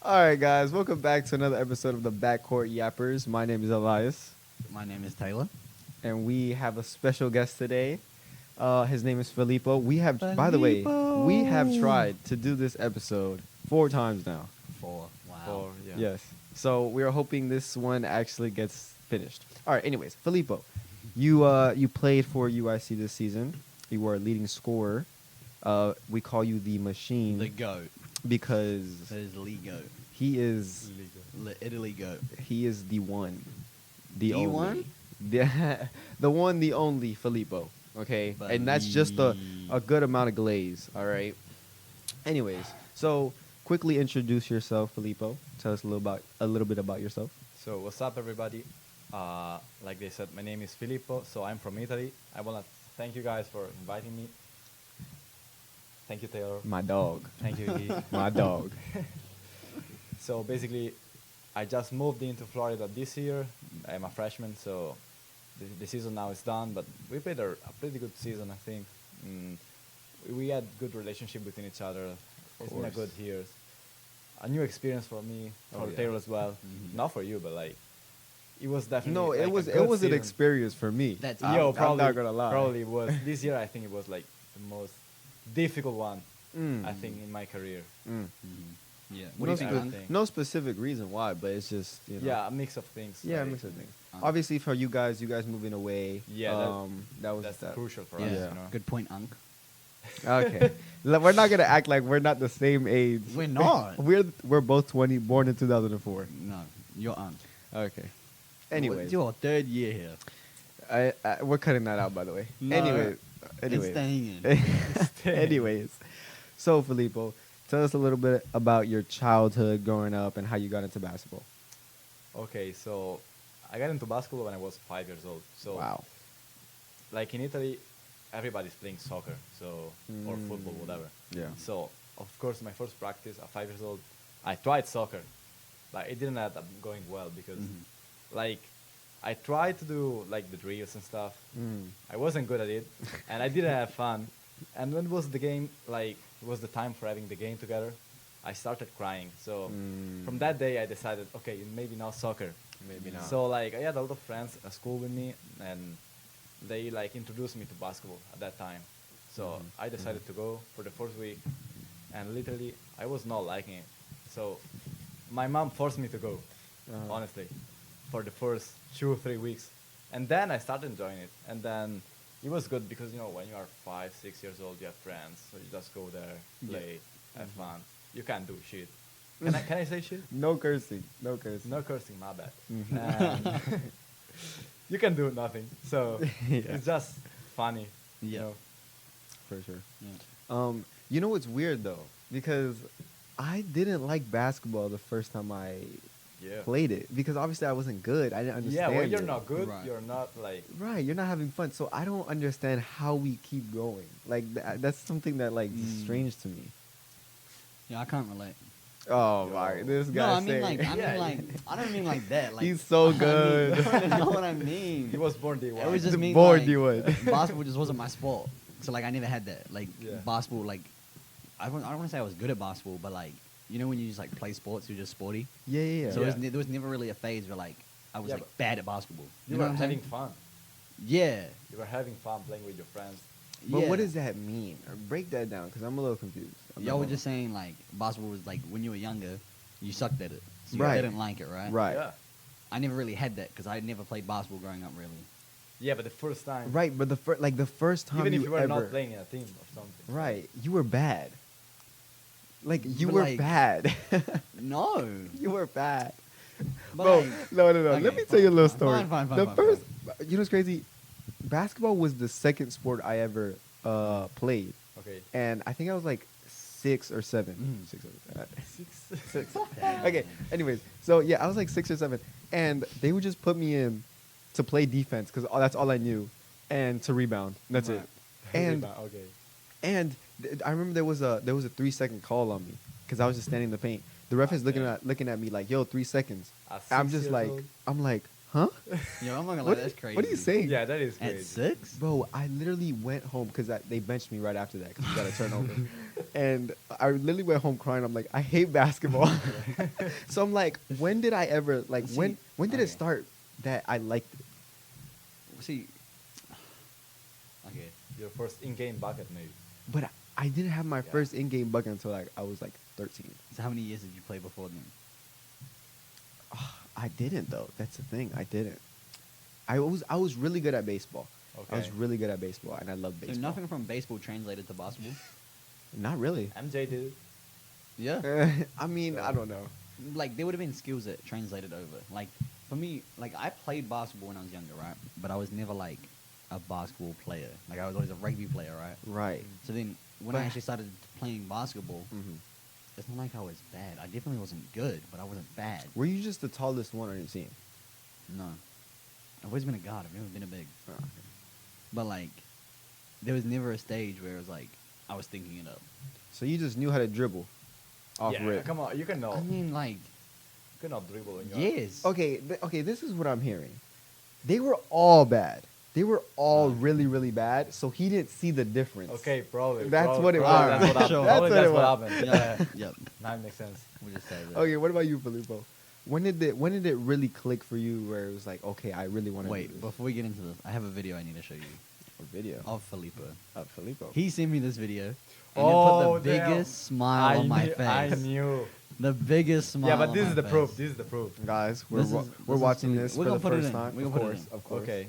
All right, guys, welcome back to another episode of the Backcourt Yappers. My name is Elias, My name is Taylor. and we have a special guest today. His name is Filipo. By the way, we have Filipo. tried to do this episode 4 times now. Four. Wow. Or yeah. Yes. So we are hoping this one actually gets finished. All right. Anyways, Filipo, you played for UIC this season. You were a leading scorer. We call you the machine The GOAT. because That is Lee GOAT. he is Italy GOAT. the one, The only. one? the one, the only Filippo. Okay, and that's just a good amount of glaze. All right. Anyways, so quickly introduce yourself, Filippo. Tell us a little bit about yourself. So what's up, everybody? Like they said, my name is Filippo. So I'm from Italy. I wanna thank you guys for inviting me. Thank you, Taylor. My dog. Thank you, Iggy. My dog. So basically, I just moved into Florida this year. I'm a freshman, so the season now is done. But we played a pretty good season, I think. We had good relationship between each other. It's been a course. good years. A new experience for me, Oh, for yeah. Taylor as well. Mhm. Not for you, but like, it was definitely. No, like, it a was good an season. experience for me. That's Yo, I'm probably, not gonna lie. Probably it was this year. I think it was like the most difficult one. Mm. I think in my career. Mm. Yeah. What no, do you spe- think? no specific reason why, but it's just Yeah, a mix of things. Yeah, like, a mix of things. Um, Obviously, for you guys moving away. Yeah, that was That's that. crucial for Yeah. us. Yeah. You know. Good point, Unc. Okay, we're not gonna act like we're not the same age. We're not. We're both 20, born in 2004. No, you're Unc. Okay. Anyways, It's your third year here. we're cutting that out, by the way. No, Anyways, It's staying in. anyways, so Filippo, tell us a little bit about your childhood growing up and how you got into basketball. Okay, so I got into basketball when I was 5 years old. So Wow. like in Italy, everybody's playing soccer, so or football, Mm. whatever. Yeah. So of course, my first practice at 5 years old, I tried soccer, but it didn't end up going well because, like, I tried to do like the drills and stuff. Mm. I wasn't good at it, and I didn't have fun. And when it was the game, like it was the time for having the game together, I started crying. So from that day, I decided, okay, maybe not soccer. Maybe not. So like I had a lot of friends at school with me, and they like introduced me to basketball at that time. So I decided to go for the first week, and literally I was not liking it. So my mom forced me to go, honestly, for the first 2 or 3 weeks, and then I started enjoying it. And then it was good because when you are 5, 6 years old, you have friends, so you just go there, play, have fun. You can't do shit. Can I say shit? No cursing. No cursing. No cursing, my bad. Mhm. And you can do nothing. So Yeah. it's just funny. Yeah. You know? For sure. Yeah. You know what's weird though, because I didn't like basketball the first time I Yeah. played it because obviously I wasn't good. I didn't Yeah, understand. when you're it. not good, Right. you're not like. Right, you're not having fun. So I don't understand how we keep going. Like that's something that like is strange to me. Yeah, I can't relate. Oh Yo. my, this No, guy. I mean like, Yeah. I don't mean like that. Like, He's so I mean, good. you know what I mean? He was born day one. It was just The me. board Like, you would. basketball just wasn't my sport. So like, I never had that. Like Yeah. basketball, like I don't want to say I was good at basketball, but like when you just like play sports, you're just sporty. Yeah, yeah, yeah. So Yeah. there was never really a phase where like I was Yeah, like but bad at basketball. You know were what I'm having saying? fun. Yeah. You were having fun playing with your friends. But yeah. what does that mean? Or break that down, because I'm a little confused. Y'all were just saying like basketball was like when you were younger, you sucked at it. So Right. you didn't like it, right? Right. Yeah. I never really had that because I never played basketball growing up, really. Yeah, but the first time. Right, but the first time Even if you were ever, not playing in a team or something. right, you were bad. Like you But, were like- bad. No. You were bad. But Bro, like- no. Let Okay, me tell you a little fine, story. fine, the fine, first, you know what's crazy? Basketball was the second sport I ever played, Okay. and I think I was like 6 or 7. Mhm. 6 or 7. Six. Okay. Anyways, so yeah, I was like 6 or 7, and they would just put me in to play defense because that's all I knew, and to rebound. That's Right. it. And Okay. and I remember there was a 3-second call on me because I was just standing in the paint. The ref is looking Yeah. at me like, "Yo, 3 seconds." At I'm 6 just years like, old? I'm like, Huh? Yo, I'm not gonna lie, What, that's crazy. what are you saying? Yeah, that is At crazy. 6? Bro, I literally went home because they benched me right after that because we got a turnover. And I literally went home crying. I'm like, I hate basketball. So I'm like, when did I ever, like, See, when did it okay. start that I liked it? See, okay. Your first in-game bucket, maybe. But I didn't have my Yeah. first in-game bucket until like I was like 13. So how many years did you play before then? I didn't though. That's the thing. I didn't. I was really good at baseball. I was Okay. really good at baseball, and I love baseball. So nothing from baseball translated to basketball? Not really. MJ did. Yeah. I mean, I don't know. Like, there would have been skills that translated over. Like, for me, like, I played basketball when I was younger, right? But I was never, like, a basketball player. Like, I was always a rugby player, right? Right. So then, when But- I actually started playing basketball, Mhm. it's not like I was bad. I definitely wasn't good, but I wasn't bad. Were you just the tallest one on your team? No. I've always been a guard. I've never been a big. Oh, okay. But, like, there was never a stage where it was like, I was thinking it up. So you just knew how to dribble off Yeah, rip. come on. You cannot. I mean, like, You cannot dribble in your. yes. Okay, okay, this is what I'm hearing. They were all bad. They were all really, really bad, so he didn't see the difference. Okay, probably. That's probably, what it probably was. That's what happened. Sure. Probably That's that's what what it happened. Yep. Yeah. Yep. Now it makes sense. We'll just say that. Okay, what about you, Filipo? When did it really click for you where it was like, okay, I really want to do Wait, this? before we get into this, I have a video I need to show you A video of Filipo. of Filipo. He sent me this video and Oh, it put the damn. biggest smile on my knew, face. I knew. The biggest smile. Yeah, but on this my is the face. proof. This is the proof. Guys, we're This is- we're this is watching Filipo. this We're for gonna the put it first in. time. We're Of gonna put it course, in. of course. Okay.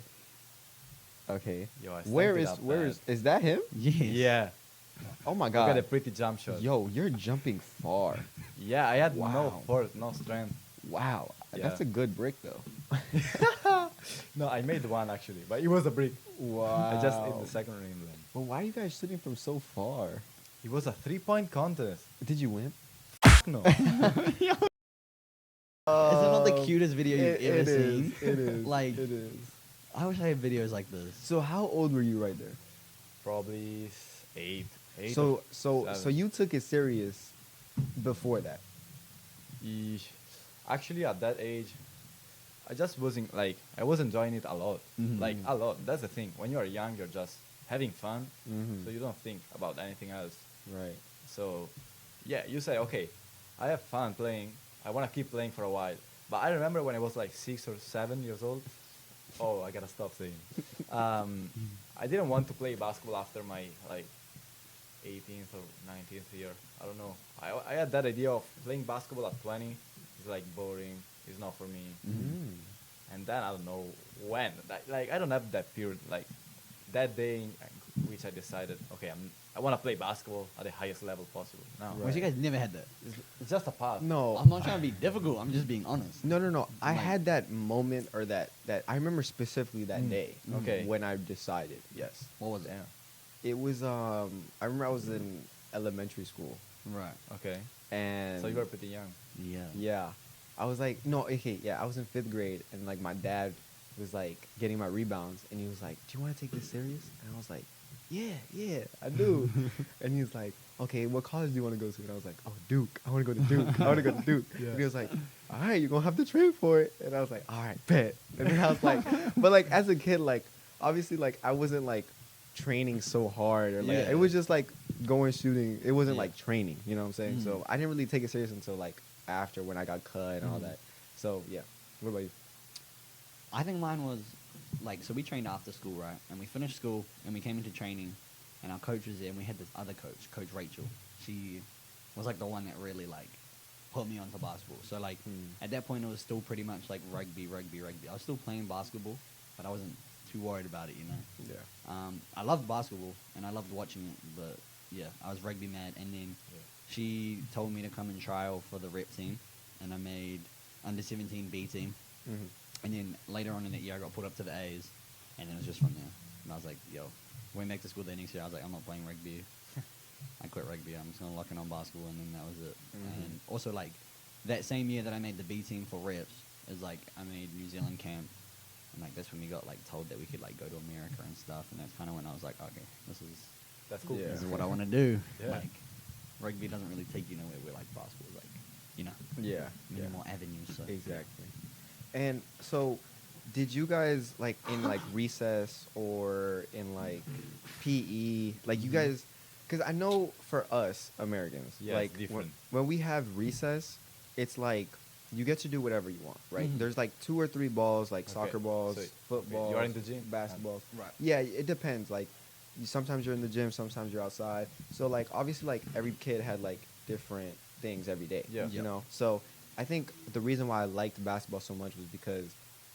Okay. Yo, I Where stamped it is up where bad. is that him? Yes. Yeah. Oh my Look at the god. pretty jump shot. Yo, you're jumping far. Yeah, I had Wow. no force, no strength. Wow. Yeah. That's a good brick though. No, I made one actually, but it was a brick. Wow. I just hit the second rim. Then. Well, why are you guys shooting from so far? It was a 3-point contest. Did you win? No. Is it not the cutest video you've ever it seen? Is, it is. Like, it is. I wish I had videos like this. So how old were you right there? Probably 8. 8 So or so 7. you took it serious before that. Yeesh. Actually, at that age, I just wasn't like I was enjoying it a lot. Mhm. Like a lot. That's the thing. When you are young, you're just having fun, Mhm. so you don't think about anything else. Right. So, yeah, you say, okay, I have fun playing. I want to keep playing for a while. But I remember when I was like 6 or 7 years old. Oh, I gotta stop saying. I didn't want to play basketball after my like 18th or 19th year. I don't know. I had that idea of playing basketball at 20. It's like boring. It's not for me. Mm. And then I don't know when. Like I don't have that period. Like that day in which I decided, okay, I want to play basketball at the highest level possible. No, Right. Wish you guys never had that. it's just a path. No. I'm not trying to be difficult. I'm just being honest. No. I Like- had that moment or that I remember specifically that Mm. day. Okay. When I decided, yes. What was it? Damn. It was I remember I was in elementary school Right. Okay. and So you were pretty young. Yeah. yeah. I was like, no, okay, yeah, I was in 5th grade and like my dad was like getting my rebounds and he was like, "Do you want to take this serious?" And I was like, "Yeah, I do." And he was like, "Okay, what college do you want to go to?" And I was like, "Oh, Duke. I want to go to Duke. I want to go to Duke." Yeah. And he was like, "All right, you're going to have to train for it." And I was like, "All right, bet." And then I was like, but like as a kid, like obviously like I wasn't like training so hard or like Yeah. it was just like going shooting. It wasn't Yeah. like training, you know what I'm saying? Mm. So I didn't really take it serious until like after when I got cut and all Mm. that. So yeah. What about you? I think mine was like, so we trained after school, right? And we finished school and we came into training and our coach was there and we had this other coach, Coach Rachel. She was like the one that really like put me onto basketball. So like at that point it was still pretty much like rugby. I was still playing basketball, but I wasn't too worried about it, you know? Yeah. I loved basketball and I loved watching it, but yeah, I was rugby mad. And then she told me to come and trial for the rep team and I made under 17 B team. Mm-hmm. And then later on in the year, I got put up to the A's, and then it was just from there. And I was like, yo, went back to school the next year. I was like, I'm not playing rugby. I quit rugby. I'm just going to lock in on basketball, and then that was it. Mhm. And also, like, that same year that I made the B team for reps, is like, I made New Zealand camp. And, like, that's when we got, like, told that we could, like, go to America and stuff. And that's kind of when I was like, okay, this is That's cool. Yeah. this is what I want to do. Yeah. Like, rugby doesn't really take you nowhere where, like, basketball is, like, you know, Yeah. many yeah. more avenues. So, Exactly. And so did you guys like in like recess or in like PE, like you guys, because I know for us Americans, Yeah, like it's different. when we have recess, it's like you get to do whatever you want, right? Mhm. There's like 2 or 3 balls, like Okay, soccer balls, so footballs, you are in the gym? basketballs. Right. Yeah, it depends. Like, sometimes you're in the gym, sometimes you're outside. So like obviously like every kid had like different things every day. Yeah. You know. So I think the reason why I liked basketball so much was because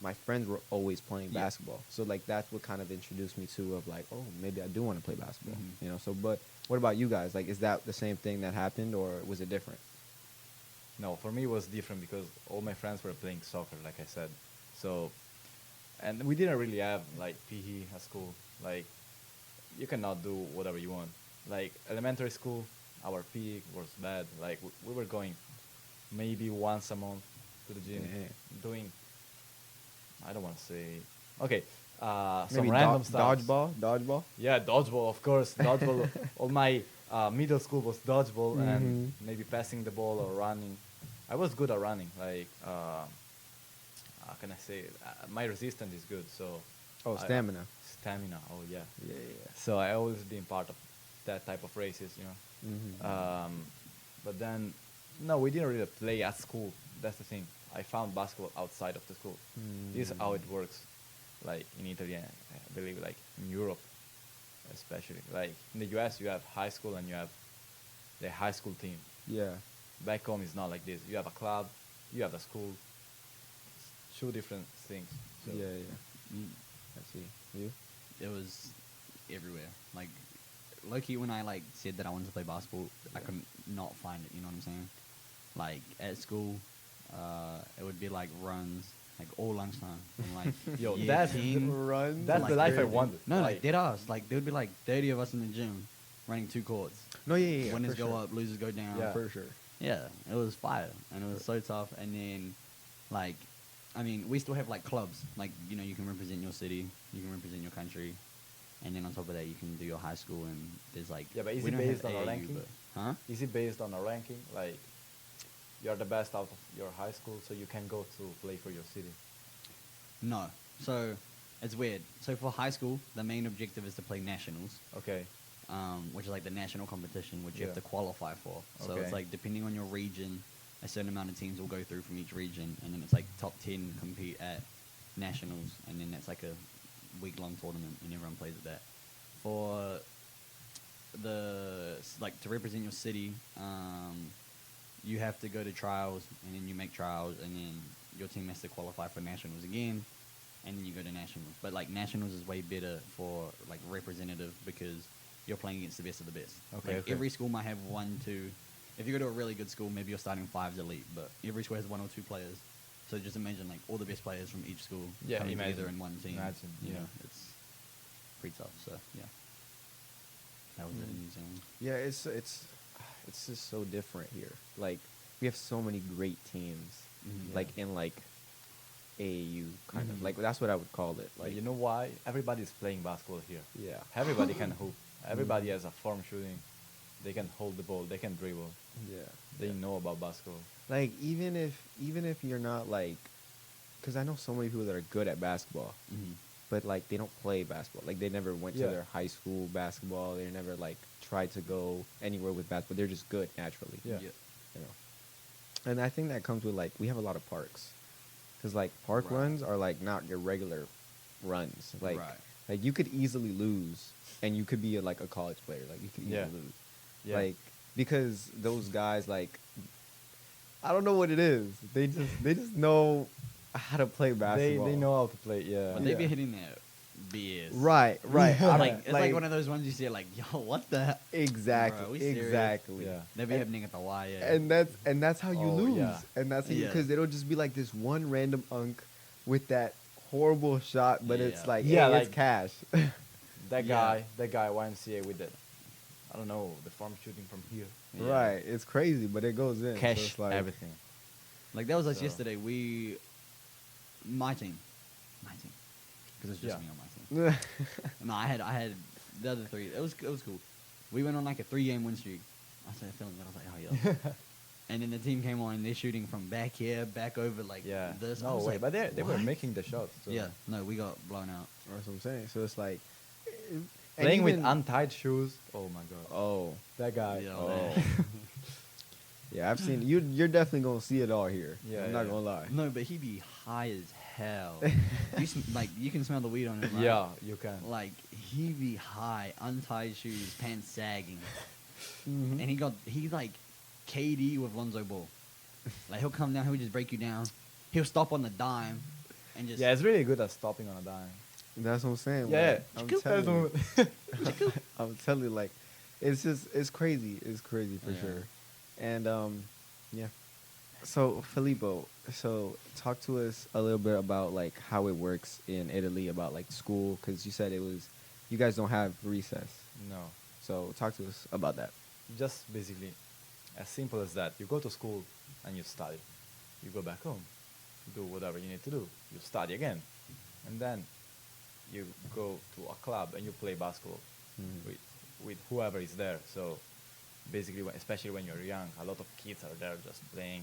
my friends were always playing Yeah. basketball. So like that's what kind of introduced me to of like, oh, maybe I do want to play basketball. Mhm. You know. So but what about you guys? Like, is that the same thing that happened or was it different? No, for me it was different because all my friends were playing soccer, like I said. So, and we didn't really have like PE at school. Like, you cannot do whatever you want. Like elementary school, our PE was bad. Like we were going maybe once a month to the gym, Yeah. doing. I don't want to say. Okay, some Maybe random stuff. dodgeball. Yeah, dodgeball, of course. Dodgeball. All my middle school was dodgeball Mhm. and maybe passing the ball or running. I was good at running. Like, how can I say it? My resistance is good. So. Oh, stamina. Stamina. Oh yeah. Yeah, yeah. So I always been part of that type of races, you know. Mhm. But then, no, we didn't really play at school. That's the thing. I found basketball outside of the school. This is how it works, like in Italy, and I believe like in Europe, especially. Like in the US, you have high school and you have the high school team. Yeah. Back home, it's not like this. You have a club, you have a school. It's two different things. So Yeah, yeah. Mm. I see. You? It was everywhere. Like, low-key, when I like said that I wanted to play basketball, I couldn't not find it. You know what I'm saying? Like at school, it would be like runs, like all lunchtime. From, like Yo, year that's 10 Run. that's like the life I crazy. wanted. No, like dead ass. Like there would be like 30 of us in the gym running 2 courts. No, yeah, yeah. Winners for go sure. up, losers go down. Yeah. For sure. Yeah, it was fire, and it was so tough. And then, like, I mean, we still have like clubs. Like, you know, you can represent your city, you can represent your country, and then on top of that, you can do your high school. And there's like, Yeah, but is we it don't have based on a AAU, ranking? but- huh? Is it based on a ranking? Like, you're the best out of your high school, so you can go to play for your city. No. So it's weird. So for high school, the main objective is to play nationals, Okay. which is like the national competition, which you have Yeah. to qualify for. So Okay. it's like depending on your region, a certain amount of teams will go through from each region, and then it's like top 10 compete at nationals, and then that's like a week-long tournament, and everyone plays at that. For like to represent your city, you have to go to trials, and then you make trials, and then your team has to qualify for nationals again, and then you go to nationals. But like nationals is way better for like representative because you're playing against the best of the best. Okay, Like okay. every school might have 1, 2. If you go to a really good school, maybe you're starting 5s elite, but every school has 1 or 2 players. So just imagine like all the best players from each school Yeah, coming imagine. together in one team. Imagine, you yeah. know, it's pretty tough. So yeah, that was it in New Zealand. Yeah, it's just so different here. Like we have so many great teams. Mhm. Like in like AAU kind of Mhm. like that's what I would call it. Like, Like you know why? Everybody's playing basketball here. yeah. Everybody can hoop. Everybody has a form shooting. They can hold the ball. They can dribble. Yeah. They know about basketball. Like even if you're not like, because I know so many people that are good at basketball, Mhm. but like they don't play basketball. Like they never went to Yeah. their high school basketball. They never like tried to go anywhere with basketball. They're just good naturally. Yeah. You know. And I think that comes with like we have a lot of parks, because like park Right. runs are like not your regular runs. Like Right. like you could easily lose, and you could be like a college player. Like you could easily Yeah. lose. Yeah. Like because those guys like I don't know what it is. They just know how to play basketball. They know how to play. Yeah. But they be Yeah. hitting their BS. Right. Like, I'm it's like one of those ones you see like, yo, what the? exactly Bro, we serious? exactly. Yeah. They be And- happening at the wire. And that's how you Oh, lose. yeah. And that's how Yeah. because it'll just be like this one random unk with that horrible shot, but it's Yeah. like Yeah, hey, it's like- cash. That Yeah. guy YMCA with the, I don't know, the form shooting from here. Yeah. Right. It's crazy, but it goes in. So Cash it's like, everything. Like that was us So- yesterday. My team, because it's just Yeah. me on my team. No, I had the other 3. It was cool. We went on like a 3-game win streak. I started feeling that. I was like, oh yeah. And then the team came on and they're shooting from back here, back over like Yeah. this. I No was way. like, But they were "What?" making the shots. So. Yeah, no, we got blown out. That's what I'm saying. So it's like and Playing with even- untied shoes. Oh my god. Oh, That guy. Yeah, oh. Yeah, I've seen you. You're definitely gonna see it all here. Yeah, I'm not yeah. gonna lie. No, but he be high as hell. Like you can smell the weed on him. Right? Yeah, you can. Like he be high, untied shoes, pants sagging, Mhm. and he's like KD with Lonzo Ball. Like he'll come down, he'll just break you down. He'll stop on the dime, and just Yeah, it's really good at stopping on a dime. That's what I'm saying. Yeah. like, I'm telling you, I'm telling you, like, it's crazy. It's crazy for Yeah. sure. And yeah. So Filippo, so talk to us a little bit about like how it works in Italy about like school, because you said you guys don't have recess. No. So talk to us about that. Just basically as simple as that. You go to school and you study. You go back home, do whatever you need to do. You study again. And then you go to a club and you play basketball Mhm. with whoever is there. So basically, especially when you're young, a lot of kids are there just playing,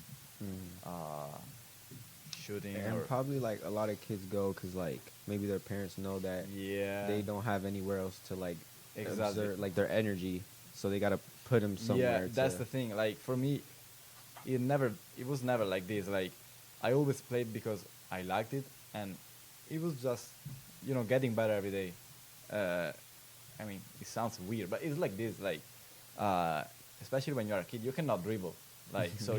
shooting. And or probably like a lot of kids go because like maybe their parents know that yeah, they don't have anywhere else to like Exactly. exert like their energy, so they gotta put them somewhere. Yeah, that's to- the thing. Like for me, it was never like this. Like I always played because I liked it, and it was just getting better every day. I mean, it sounds weird, but it's like this. Like especially when you're a kid, you cannot dribble. Like so,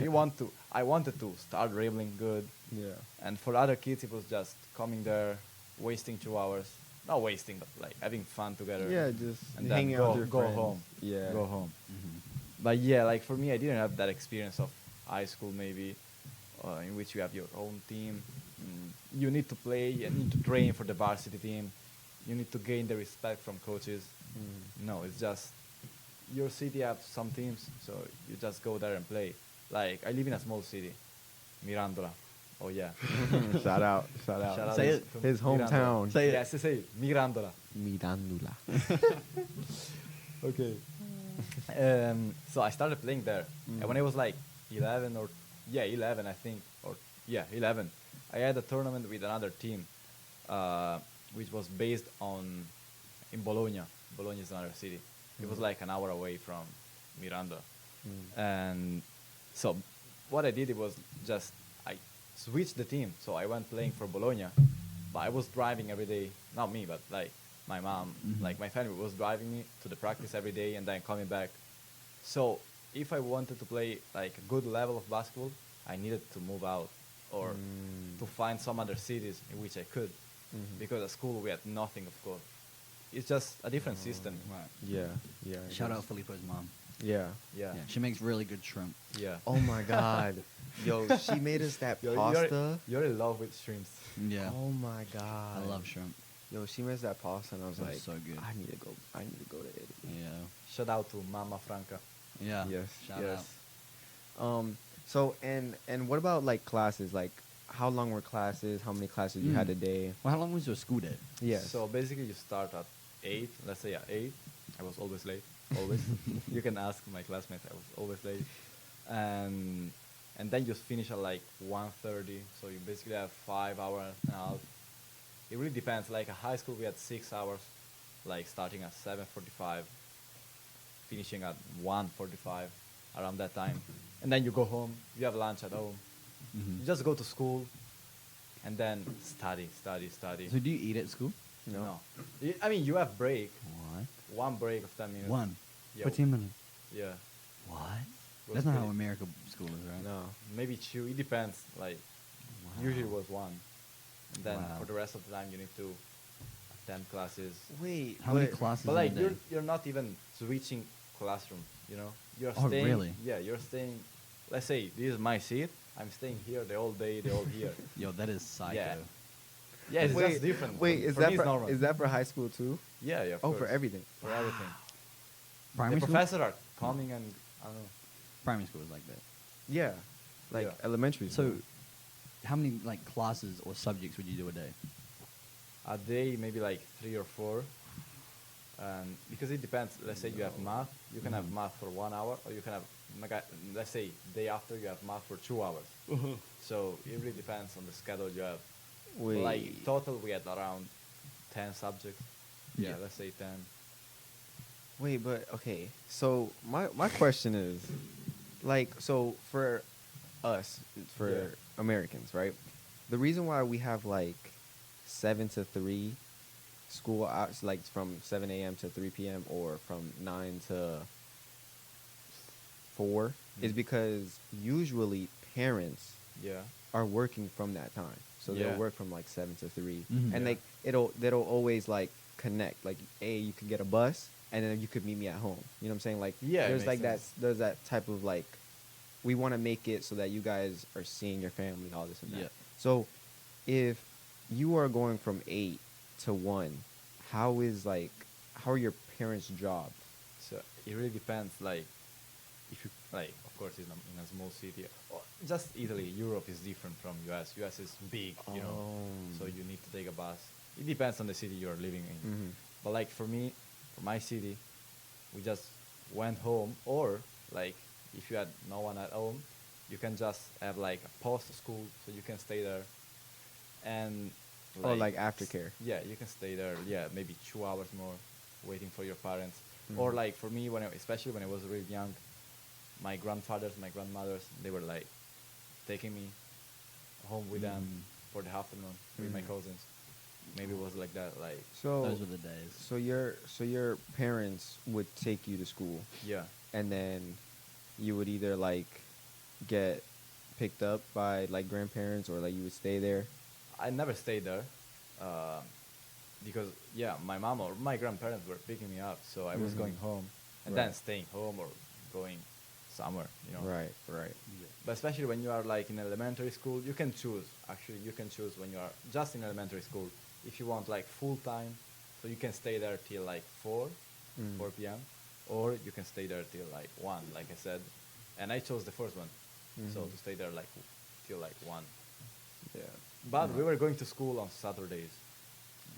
I wanted to start dribbling good, Yeah. and for other kids, it was just coming there, wasting 2 hours. Not wasting, but like having fun together. Yeah, just and hanging then out with your go friends. home. Yeah. Go home. Mhm. But yeah, like for me, I didn't have that experience of high school maybe, in which you have your own team. You need to play, you need to train for the varsity team. You need to gain the respect from coaches. No, it's just your city have some teams, so you just go there and play. Like I live in a small city, Mirandola. Oh yeah. Shout out. Shout out Say to it. His Mirandola. hometown. Say it. Yes, say it. Mirandola. Mirandula. Okay. So I started playing there, and when I was like 11 I think, 11, I had a tournament with another team, which was based in Bologna. Bologna is another city. It was like an hour away from Miranda, and so what I did, it was just I switched the team. So I went playing for Bologna, but I was driving every day. Not me, but like my mom, like my family was driving me to the practice every day and then coming back. So if I wanted to play like a good level of basketball, I needed to move out or to find some other cities in which I could, because at school we had nothing, of course. It's just a different system. Right. Yeah. Yeah. I Shout guess. out Filipo's mom. Yeah. Yeah. Yeah, she makes really good shrimp. Yeah. Oh my God. Yo, she made us that You're- pasta. You're in love with shrimps. Yeah, Oh my God. I love shrimp. Yo, she made us that pasta, and I was It was like, so good. I need to go to Italy. Yeah, Shout out to Mama Franca. yeah. Yes. Shout yes. out. So and what about like classes? Like, how long were classes? How many classes you had a day? Well, how long was your school day? Yes. So basically, you start at 8. Let's say at 8. I was always late. Always. You can ask my classmates. I was always late. And then you finish at like 1:30. So you basically have 5 hours and a half. It really depends. Like at high school, we had 6 hours. Like starting at 7:45, finishing at 1:45, around that time. And then you go home. You have lunch at home. Mhm. You just go to school, and then study. So do you eat at school? No. I mean, you have break. What? One break of 10 minutes. One. Yeah. For 10 minutes. Yeah. What? Was That's not how pretty- America school is, right? No. Maybe 2. It depends. Like, Wow. usually it was 1. And then Wow. for the rest of the time, you need to attend classes. Wait. How many classes But in like, a day? you're not even switching classroom, you know? You're Oh, staying. really? Yeah, you're staying. Let's say this is my seat. I'm staying here the whole day, the whole here. Yo, that is psycho. Yeah. Yeah, it's just different. Wait, For is me, that it's normal. is that for high school too? Yeah, yeah. of Oh, for course. everything. For everything. Primary The school? professors are coming and I don't know. Primary school is like that. Yeah. Like Yeah. elementary school. So, how many like classes or subjects would you do a day? A day, maybe like 3 or 4. And because it depends. Let's say you have math, you can have math for 1 hour, or you can have, let's say, day after you have math for 2 hours. So it really depends on the schedule you have. Wait. Like total, we had around 10 subjects. Yeah, Yeah. let's say 10. Wait, but okay. So my question is, like, so for us, for Yeah. Americans, right? The reason why we have like 7 to 3 school hours, like from 7 a.m. to 3 p.m. or from 9 to 4, is because usually parents Yeah. are working from that time. So Yeah. they'll work from like 7 to 3, Mhm. and Yeah. like they'll always like connect. Like, hey, you could get a bus, and then you could meet me at home. You know what I'm saying? Like, Yeah, it there's makes like sense. there's that type of like, we want to make it so that you guys are seeing your family, all this and that. Yeah. So, if you are going from 8 to 1, how are your parents' jobs? So it really depends. Like, if you like, of course, in a small city, or just Italy, Europe is different from US. US is big, you know, so you need to take a bus. It depends on the city you're living in. Mhm. But like for me, for my city, we just went home, or like if you had no one at home, you can just have like a post school, so you can stay there, and Or like aftercare. yeah, you can stay there. Yeah, maybe 2 hours more, waiting for your parents. Mhm. Or like for me, especially when I was really young, my grandfathers, my grandmothers, they were like taking me home with them for the afternoon with my Mhm. cousins. Maybe it was like that. Like, So Those were the days. your parents would take you to school, yeah, and then you would either like get picked up by like grandparents, or like you would stay there. I never stayed there, uh, because yeah, my mom or my grandparents were picking me up, so I was Mhm. going home and Right. then staying home or going somewhere, you know. Right. Right. But especially when you are like in elementary school, you can choose. Actually, you can choose when you are just in elementary school if you want like full time, so you can stay there till like 4, Mm. 4 p.m., or you can stay there till like 1, like I said. And I chose the first one, so Mhm. to stay there like till like 1. Yeah. But we were going to school on Saturdays.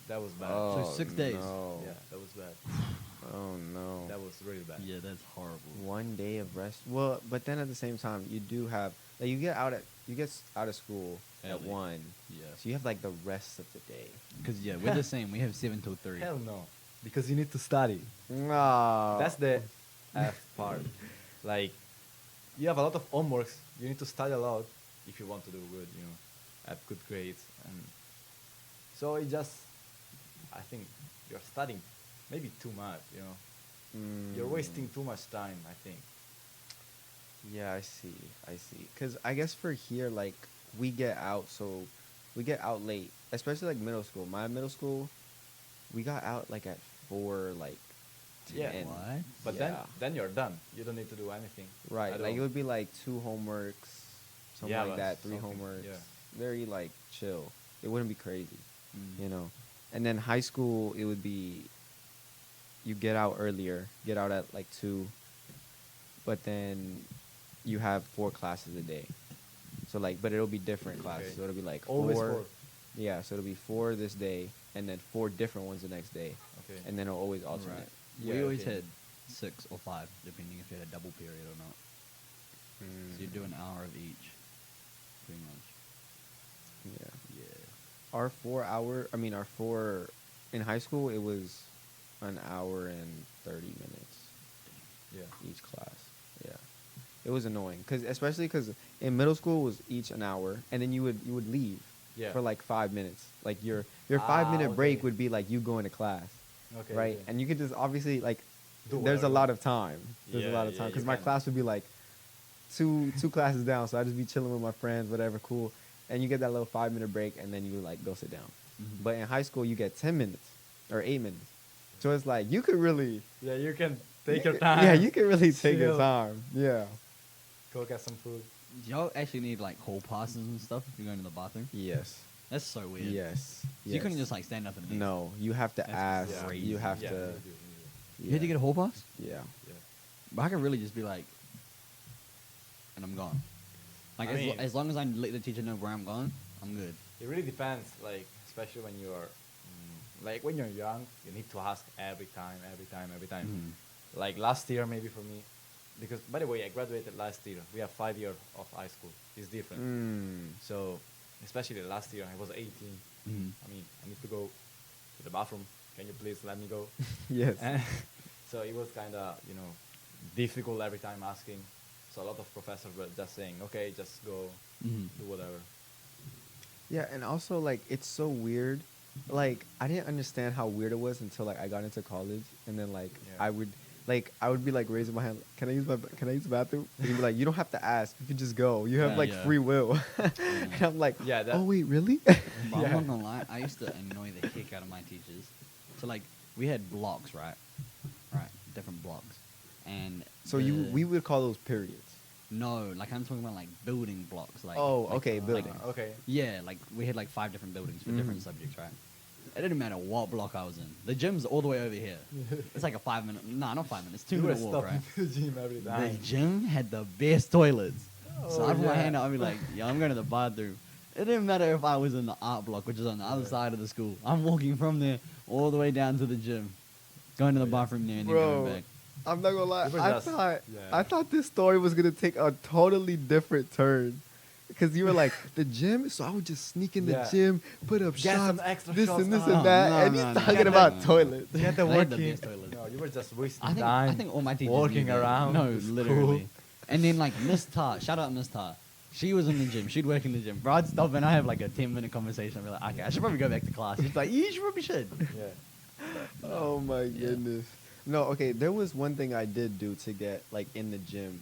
That was bad. Oh, 6 days. No. Yeah, that was bad. Oh no. That was really bad. Yeah, that's horrible. 1 day of rest. Well, but then at the same time, you do have like you get out of school at Early. 1. Yeah. So you have like the rest of the day. Because yeah, we're the same. We have 7 till 3. Hell no, because you need to study. No. That's the F part. Like, you have a lot of homeworks. You need to study a lot if you want to do good, you know, have good grades. And so it just, I think you're studying maybe too much, you know. You're wasting too much time, I think. Yeah, I see. Cause I guess for here, like we get out late, especially like middle school. My middle school, we got out like at 4, like 10. Yeah. What? But Yeah. then you're done. You don't need to do anything. Right, at like it all. would be like 2 homeworks, something Yeah, like but that, 3 something, homeworks. yeah. Very like chill. It wouldn't be crazy, Mm. you know. And then high school, it would be you get out earlier, get out at like 2, but then you have 4 classes a day. So like, but it'll be different classes. Okay. So it'll be like Always 4. 4. Yeah, so it'll be 4 this day, and then 4 different ones the next day, Okay. and then it'll always alternate. Right. Yeah, we always okay. had 6 or 5, depending if you had a double period or not. So you do an hour of each, pretty much. Yeah. Yeah. Our 4 in high school, it was an hour and 30 minutes Yeah. each class. Yeah. It was annoying, especially because in middle school it was each an hour, and then you would leave Yeah. for like 5 minutes. Like your 5 minute break okay. would be like you going to class, Okay. right? okay. And you could just obviously like Do there's a whatever. lot of time. There's a Yeah, lot of yeah, time you because my can. class would be like two classes down, so I'd just be chilling with my friends, whatever, cool. And you get that little 5 minute break, and then you like go sit down. Mhm. But in high school, you get 10 minutes or 8 minutes. So it's like you could really Yeah, you can take your time. Yeah, you can really take your Chill. time. Yeah. Go get some food. Y'all actually need like hall passes and stuff if you're going to the bathroom. Yes. That's so weird. Yes. So you couldn't just like stand up and leave. No, you have to That's ask. crazy. You have Yeah, to. you do, you You had to get a hall pass, Yeah. do. Yeah. but I could really just be like, and I'm gone. Like I mean- as long as I let the teacher know where I'm going, I'm good. It really depends, like especially when you are like when you're young, you need to ask every time. Mhm. Like last year, maybe for me, because by the way, I graduated last year. We have 5 years of high school. It's different. So, especially last year, I was 18. Mhm. I mean, I need to go to the bathroom. Can you please let me go? Yes. And so it was kind of, difficult every time asking. So a lot of professors were just saying, okay, just go, Mhm. do whatever. Yeah, and also like it's so weird. Like I didn't understand how weird it was until like I got into college, and then like Yeah. I would be like raising my hand. Can I use the bathroom? And he'd be like, you don't have to ask. You can just go. You have Yeah, like yeah. free will. And I'm like, Yeah, that- oh wait, really? But Yeah. I'm not gonna lie, I used to annoy the heck out of my teachers. So like we had blocks, right? Right, different blocks, and So the- we would call those periods. no, like I'm talking about like building blocks, like Oh, like- okay, like- building. Okay. Yeah, like we had like 5 different buildings for different Mhm. subjects, right? It didn't matter what block I was in. The gym's all the way over here. It's like a 5 minute, nah, not 5 minutes, 2 You were minute walk, right? stopping the gym every The time. gym had the best toilets. So Oh, I'd put my yeah. hand out, I'd be like, yo, I'm going to the bathroom. It didn't matter if I was in the art block, which is on the other Yeah. side of the school. I'm walking from there all the way down to the gym, going to the Oh, yeah. bathroom there and then Bro, going back. I'm not gonna lie. You were I just- thought yeah. I thought this story was gonna take a totally different turn. Because you were like the gym, so I would just sneak in the Yeah. gym, put up Get some shots, extra this shots. and this No, and that, no, and no, he's no, talking no, about no. toilets. Get the They had the working. best toilets. No, you were just wasting I time. think all my teachers walking knew that. around No, the school. literally. And then like Miss Tar, shout out Miss Tar. She was in the gym. She'd work in the gym. Bro, I'd stop and I have like a 10-minute conversation. I'd be like, okay, I should probably go back to class. She's like, yeah, you probably should. Yeah. Oh my Yeah. goodness. No, okay, there was one thing I did do to get like in the gym,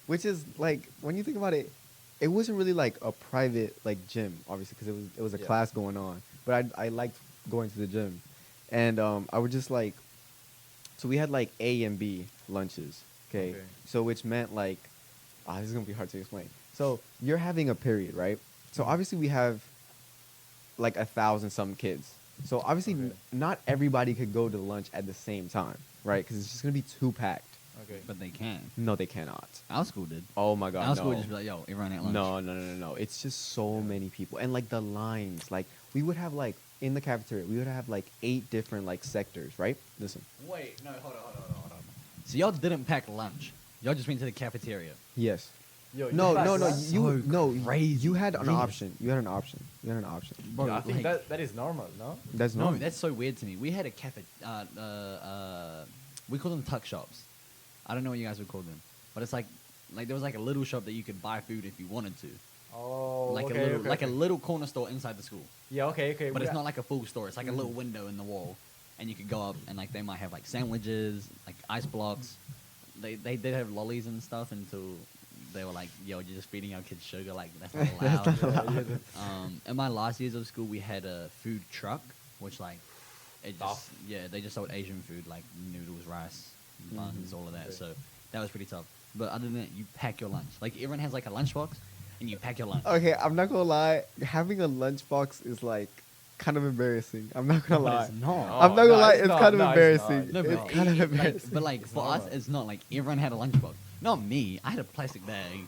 which is like when you think about it, it wasn't really like a private like gym, obviously, because it was a Yeah. class going on. But I liked going to the gym, and I would just like, so we had like A and B lunches, okay? Okay. So which meant like, this is gonna be hard to explain. So you're having a period, right? So obviously we have like 1,000 some kids. So obviously Okay. not everybody could go to lunch at the same time, right? Because it's just gonna be too packed. Okay. But they can. No, they cannot. Our school did. Oh my god, Our school no. would just be like, yo, everyone at lunch. No. It's just so many people, and like the lines. Like we would have like in the cafeteria, we would have like 8 different like sectors, right? Listen. Wait, no, hold on. So y'all didn't pack lunch. Y'all just went to the cafeteria. Yes. Yo, you No, packed no. lunch? You So no. crazy. You had an Yes. option. You had an option. Bro, Yeah, I think like- that is normal, no? That's No, normal. that's so weird to me. We had a cafe. We call them tuck shops. I don't know what you guys would call them, but it's like there was like a little shop that you could buy food if you wanted to, Oh, like okay, a little okay, like okay. a little corner store inside the school. Yeah, okay. But it's Yeah. not like a full store. It's like a little window in the wall, and you could go up and like they might have like sandwiches, like ice blocks. They did have lollies and stuff until they were like, "Yo, you're just feeding our kids sugar. Like that's not allowed." Yeah, that's- In my last years of school, we had a food truck, which like it just Tough. they just sold Asian food like noodles, rice, buns, all of that. Okay. So that was pretty tough. But other than that, you pack your lunch. Like everyone has like a lunchbox, and you pack your lunch. Okay, I'm not gonna lie. Having a lunchbox is like kind of embarrassing. I'm not gonna But lie. it's not. No. I'm not gonna lie. it's It's not. kind of No, it's embarrassing. not. No, It's but kind of like, embarrassing. but like It's for us, normal. it's not like everyone had a lunchbox. Not me. I had a plastic bag.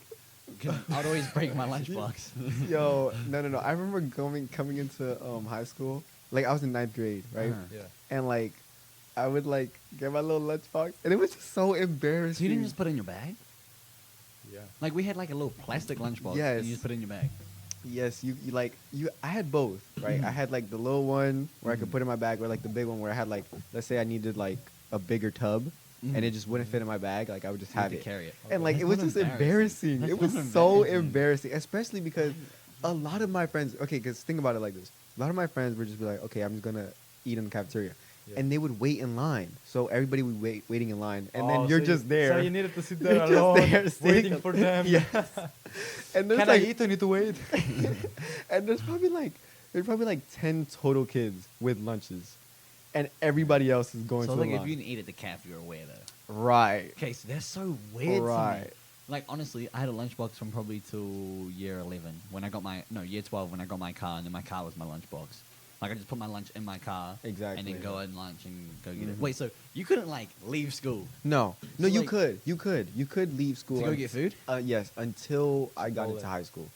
'Cause I'd always break my lunchbox. Yo, no. I remember coming into high school. Like I was in 9th grade, right? Uh-huh. Yeah. And like I would like get my little lunchbox, and it was just so embarrassing. So you didn't just put it in your bag? Yeah. Like we had like a little plastic lunchbox. Yes. And you just put it in your bag. Yes, you like you. I had both, right? I had like the little one where I could Mhm. put in my bag, or like the big one where I had like, let's say I needed like a bigger tub, and it Mhm. just wouldn't fit in my bag. Like I would just You had have to it, carry it. and like That's it was not just embarrassing. embarrassing. That's It was not so embarrassing. embarrassing, especially because a lot of my friends. Okay, because think about it like this: a lot of my friends would just be like, "Okay, I'm just gonna eat in the cafeteria," Yeah. and they would wait in line. So everybody would waiting in line, and Oh, then you're so just there. So you needed to sit You're there just alone, there waiting sitting- for them. Yes. And there's Can like I eat? I need to wait. and there's probably like 10 total kids with lunches, and everybody else is going So to like the if line. you didn't eat at the cafe, you're aware though. Right. Okay, so that's so weird to me. Right. Like honestly, I had a lunchbox from probably till year 11 when I got year 12 when I got my car, and then my car was my lunchbox. Like I just put my lunch in my car, Exactly. and then go at lunch and go get it. Mhm. Wait, so you couldn't like leave school No, So, you like- could, you could leave school. to go get food? Yes, until I got Hold into it. high school.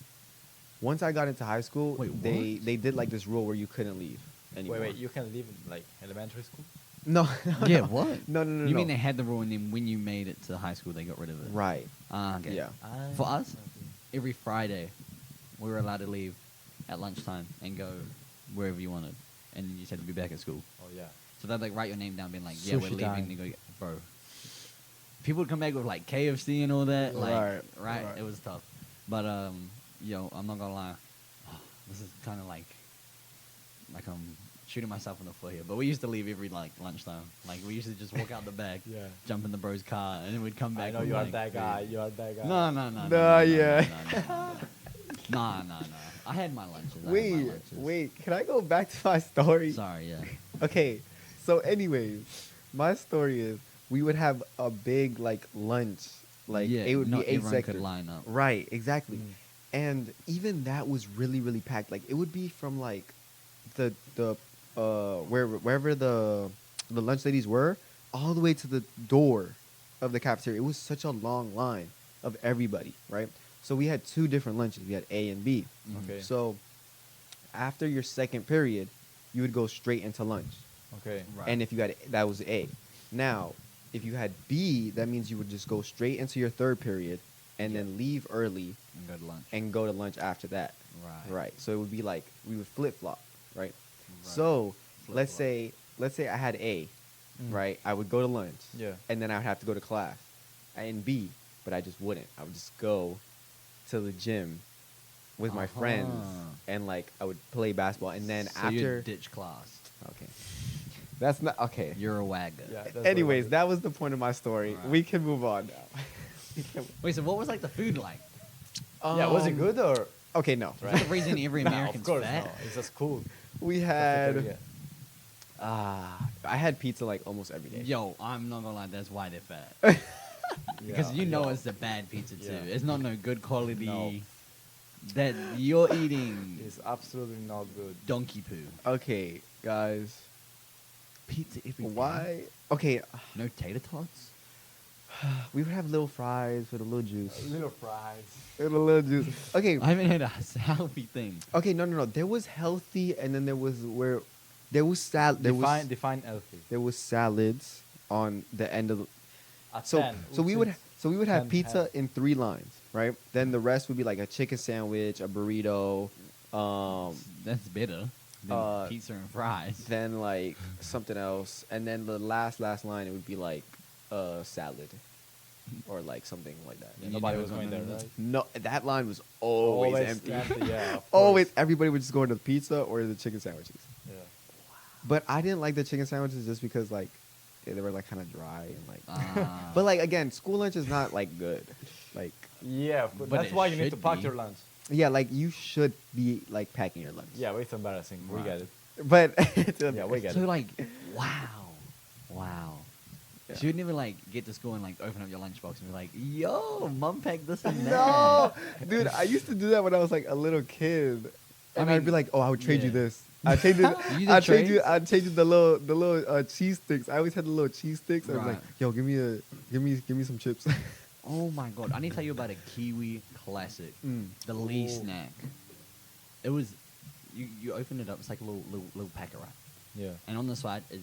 Once I got into high school, Wait, they did like this rule where you couldn't leave. anymore. Wait, you can live in like elementary school? No. Yeah, no. what? No. You mean they had the rule, and then when you made it to high school, they got rid of it? Right. Okay. Yeah. For us, every Friday, we were allowed to leave at lunchtime and go wherever you wanted, and you just had to be back at school. Oh yeah. So they'd like write your name down, being like, "Yeah, we're Sushi leaving." time. And you go, bro. People would come back with like KFC and all that. Like, Right. It was tough. But yo, I'm not gonna lie. This is kind of like I'm shooting myself in the foot here. But we used to leave every like lunchtime. Like we used to just walk out the back, Yeah. jump in the bro's car, and then we'd come back. I know with, you are like, that food. guy. You are that guy. No, yeah. No. I had my lunches. Wait. Can I go back to my story? Sorry, yeah. Okay. So, anyways, my story is we would have a big like lunch. Like yeah, it would not be 8 everyone sectors. could line up. Right. Exactly. Mm. And even that was really, really packed. Like it would be from like the wherever the lunch ladies were, all the way to the door of the cafeteria. It was such a long line of everybody, right? So we had 2 different lunches. We had A and B. Okay. So after your second period, you would go straight into lunch. Okay. Right. And if you had that was A. Now, if you had B, that means you would just go straight into your third period and then leave early And go to lunch. and go to lunch after that. Right. Right. So it would be like we would flip flop, right? Right. So let's Flip-flop. say I had A, Mm. right? I would go to lunch. Yeah. And then I would have to go to class. And B, but I just wouldn't. I would just go to the gym with my friends Uh-huh. and like I would play basketball and then So after you'd ditch class. okay. That's not okay. You're a wagger. Yeah. that's what Anyways, I that was the point of my story. Right. We can move on now. We can- Wait, so what was like the food like? yeah. Was it Um, good or? Okay, no. Is that the reason every No, American's of course fat? no. It's just cool. We That's the had thing, I had pizza like almost every day. Yo, I'm not gonna lie, that's why they're fat. yeah. Because you know Yeah. it's the bad pizza too. Yeah. It's not no good quality. No. That you're eating It's absolutely not good. donkey poo. Okay, guys. Pizza every day. Why? Okay, No tater tots? we would have little fries with a little juice. Little fries. With a little juice. Okay, I haven't had a healthy thing. okay, no. There was healthy, and then there was where there was salad. Define healthy. There was salads on the end of the. At So 10, so we would have 10 pizza have- in 3 lines, right? Then the rest would be like a chicken sandwich, a burrito, That's better than uh, pizza and fries. then like something else, and then the last line it would be like a salad, or like something like that. And you Nobody never was got going none there, of right? No, that line was always empty. Yeah. of Always, course. everybody would just go into the pizza or the chicken sandwiches. Yeah. But I didn't like the chicken sandwiches just because like they were like kind of dry and like. Ah. But like again, school lunch is not like good. Like Yeah, of course. But That's it why you need to should pack be. your lunch. yeah, like you should be like packing your lunch. Yeah, but it's embarrassing. We Right. get it. But Yeah, we get So it. like, wow. Yeah. So you'd never like get to school and like open up your lunchbox and be like, "Yo, mom packed this and that." No, dude, I used to do that when I was like a little kid, I and I'd mean, be like, "Oh, I would trade you yeah. this. I trade you. You did I trade you. trades? I trade you the little cheese sticks. I always had the little cheese sticks. I was like, Right. "Yo, give me some chips." Oh my god! I need to tell you about a Kiwi classic, Mm. the Lee Ooh. snack. It was, you open it up. It's like a little packet, right? Yeah. And on the side is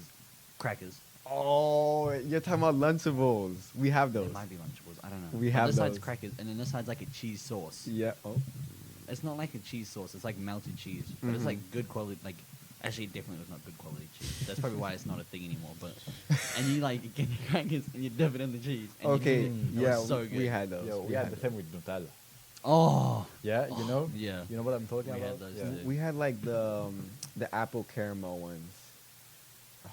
crackers. Oh, you're talking about Lunchables. We have those. It might be Lunchables. I don't know. We But have this side's those. crackers, and then this side's like a cheese sauce. Yeah. Oh. It's not like a cheese sauce. It's like melted cheese, but it's Mhm. like good quality. Like actually, it definitely was not good quality cheese. That's probably why it's not a thing anymore. But and you like get your crackers and you dip it in the cheese. And Okay. You dip it. It Yeah. was so good. We had those. Yeah, we had the same with Nutella. Oh. Yeah, you know? Yeah. You know what I'm talking We had about? those Yeah. too. We had like the apple caramel ones. Oh,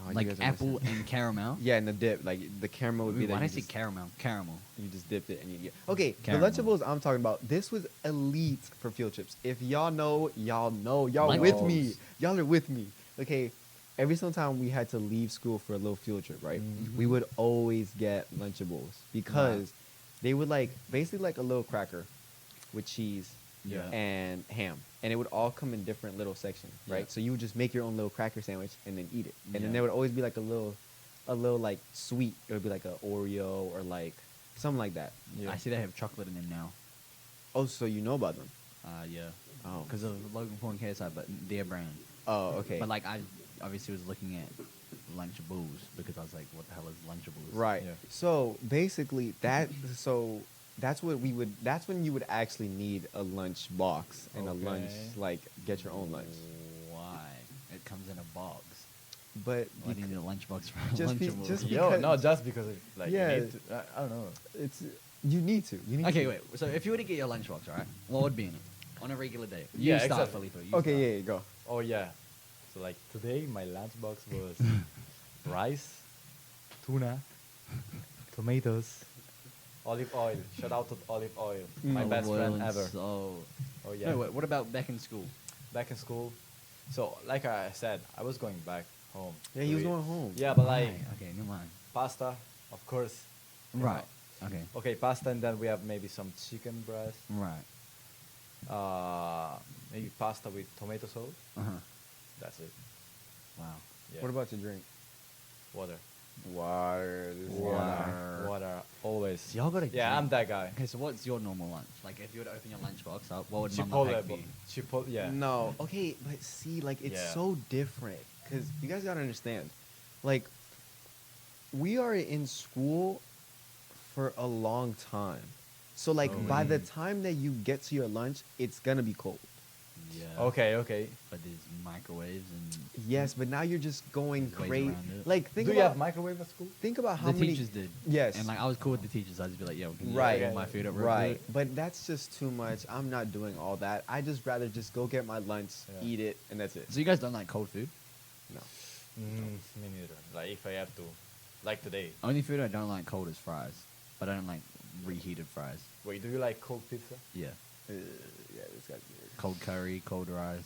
no, you Like guys are apple missing- and caramel. Yeah, and the dip, like the caramel would be Wait, why that did I you say just, caramel? Caramel. you just dipped it and you get. Okay, Caramel. the Lunchables I'm talking about. This was elite for field trips. If y'all know, y'all know. Y'all with me. Lunchables. Y'all are with me. Okay, every single time we had to leave school for a little field trip, right? Mhm. We would always get Lunchables because they would like basically like a little cracker with cheese Yeah. and ham, and it would all come in different little sections, right? Yeah. So you would just make your own little cracker sandwich and then eat it, and Yeah. then there would always be like a little like sweet. It would be like a Oreo or like something like that. Yeah. I see they have chocolate in them now. Oh, so you know about them? Yeah. Oh, Because of Logan Paul and KSI, but their brand. Oh, okay. But like I obviously was looking at Lunchables because I was like, what the hell is Lunchables? Right. Yeah. So basically, that's what we would. That's when you would actually need a lunch box and a lunch, Okay. like get your own lunch. Why? It comes in a box. But Why do you need a lunchbox for a Just be- Lunchable? just be- Yo, because- no, just because of, like Yeah. you need to, I don't know. it's you need to. You need Okay, to. wait. So if you were to get your lunchbox, right, what would be in it on a regular day? Yeah, You start, exactly. Filipo. You Okay, start. yeah, go. Oh yeah. So like today my lunchbox was rice, tuna, tomatoes, olive oil. Shout out to olive oil. My Olive best oil friend and ever. So, Oh yeah. no, wait, what about back in school? Back in school. So like I said, I was going back home. Yeah, to he was eat. going home. Yeah, but like Right, okay, never mind. pasta, of course. you Right. know. Okay. Okay, pasta, and then we have maybe some chicken breast. Right. Maybe pasta with tomato sauce. Uh huh. That's it. Wow. Yeah. What about your drink? water? Water. This is Water. Always. So y'all gotta. Yeah, I'm that guy. Okay, so what's your normal lunch? Like, if you were to open your lunchbox, what would Mama Chipotle. pack for you? Chipotle. Yeah. No. Okay, but see, like it's Yeah. so different because you guys gotta understand, like we are in school for a long time, so like Oh, by the really? time that you get to your lunch, it's gonna be cold. Yeah. Okay. Okay. But there's microwaves and Yes, but now you're just going There's ways crazy. around it. Like think Do you about have microwave at school? think about how the many teachers did. Yes. And like I was cool with the teachers. I'd just be like, yo, can you Right. warm my food up real Right, quick? but that's just too much. I'm not doing all that. I just rather just go get my lunch, Yeah. eat it, and that's it. So you guys don't like cold food? No. Me neither. Like if I have to, like today. Only food I don't like cold is fries, but I don't like reheated fries. Wait, do you like cold pizza? Yeah. Yeah, this guy's weird. Cold curry, cold rice.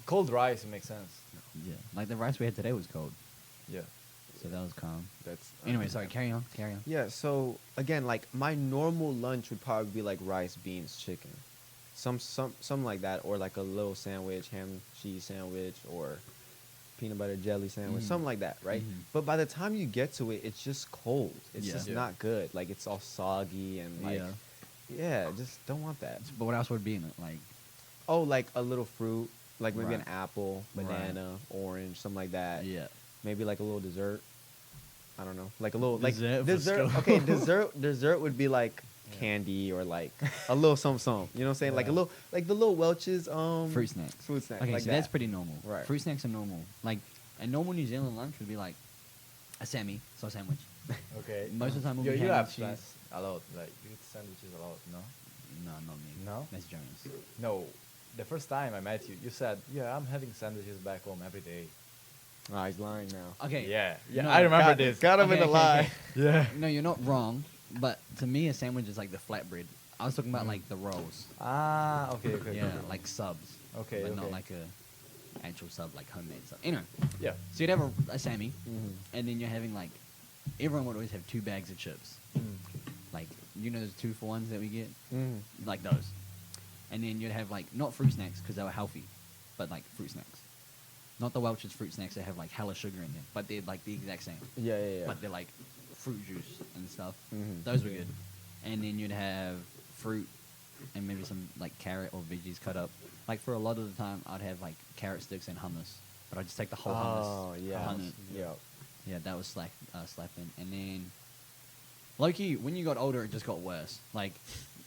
Cold rice makes sense. Yeah. Like the rice we had today was cold, Yeah. so that was calm. That's Anyway, sorry. Carry on. Carry on. Yeah, so again, like my normal lunch would probably be like rice, beans, chicken, something like that, or like a little sandwich, ham, cheese sandwich, or peanut butter jelly sandwich, Mhm. something like that, right? Mhm. But by the time you get to it, it's just cold. It's Yeah. just Yeah. not good. Like it's all soggy and like, Yeah. yeah, just don't want that. But what else would be in it? Like, Oh, like a little fruit, like maybe an Right. apple, Right. banana, orange, something like that. yeah. Maybe like a little dessert. I don't know, like a little Dessert like for dessert. school. Okay, dessert would be like Yeah. candy or like a little something. You know what I'm saying? Like a Yeah. little, like the little Welch's Fruit snacks. Fruit snack. Okay, like so that. that's pretty normal. Right. Fruit snacks are normal. Like a normal New Zealand lunch would be like a Sammy, so a sandwich. Okay. Most of the time we'll you, be you ham have and plans cheese. a lot. Like you eat sandwiches a lot. No. No, not me. No? That's Jonas. No. The first time I met you, you said, "Yeah, I'm having sandwiches back home every day." Ah, he's lying now. Okay. Yeah. Yeah. No, I remember Got- this. Got him in Okay, a okay, lie. okay. Yeah. No, you're not wrong. But to me, a sandwich is like the flatbread. I was talking about Mm. like the rolls. Ah. Okay. Okay. Yeah, okay. like subs. Okay, But not okay. like a actual sub, like homemade sub. Anyway, Yeah. so you'd have a Sammy, Mhm. and then you're having like, everyone would always have 2 bags of chips. Like, you know those 2-for-1s that we get? Mhm. Like those. And then you'd have like, not fruit snacks because they were healthy, but like fruit snacks. Not the Welch's fruit snacks that have like hella sugar in them, but they're like the exact same. Yeah, yeah, yeah. But they're like fruit juice and stuff. Mhm. Those were good. And then you'd have fruit and maybe some like carrot or veggies cut up. Like for a lot of the time, I'd have like carrot sticks and hummus, but I'd just take the whole hummus. Oh yeah, on it. yeah. Yeah, that was slapping. And then, Loki, when you got older, it just got worse. Like,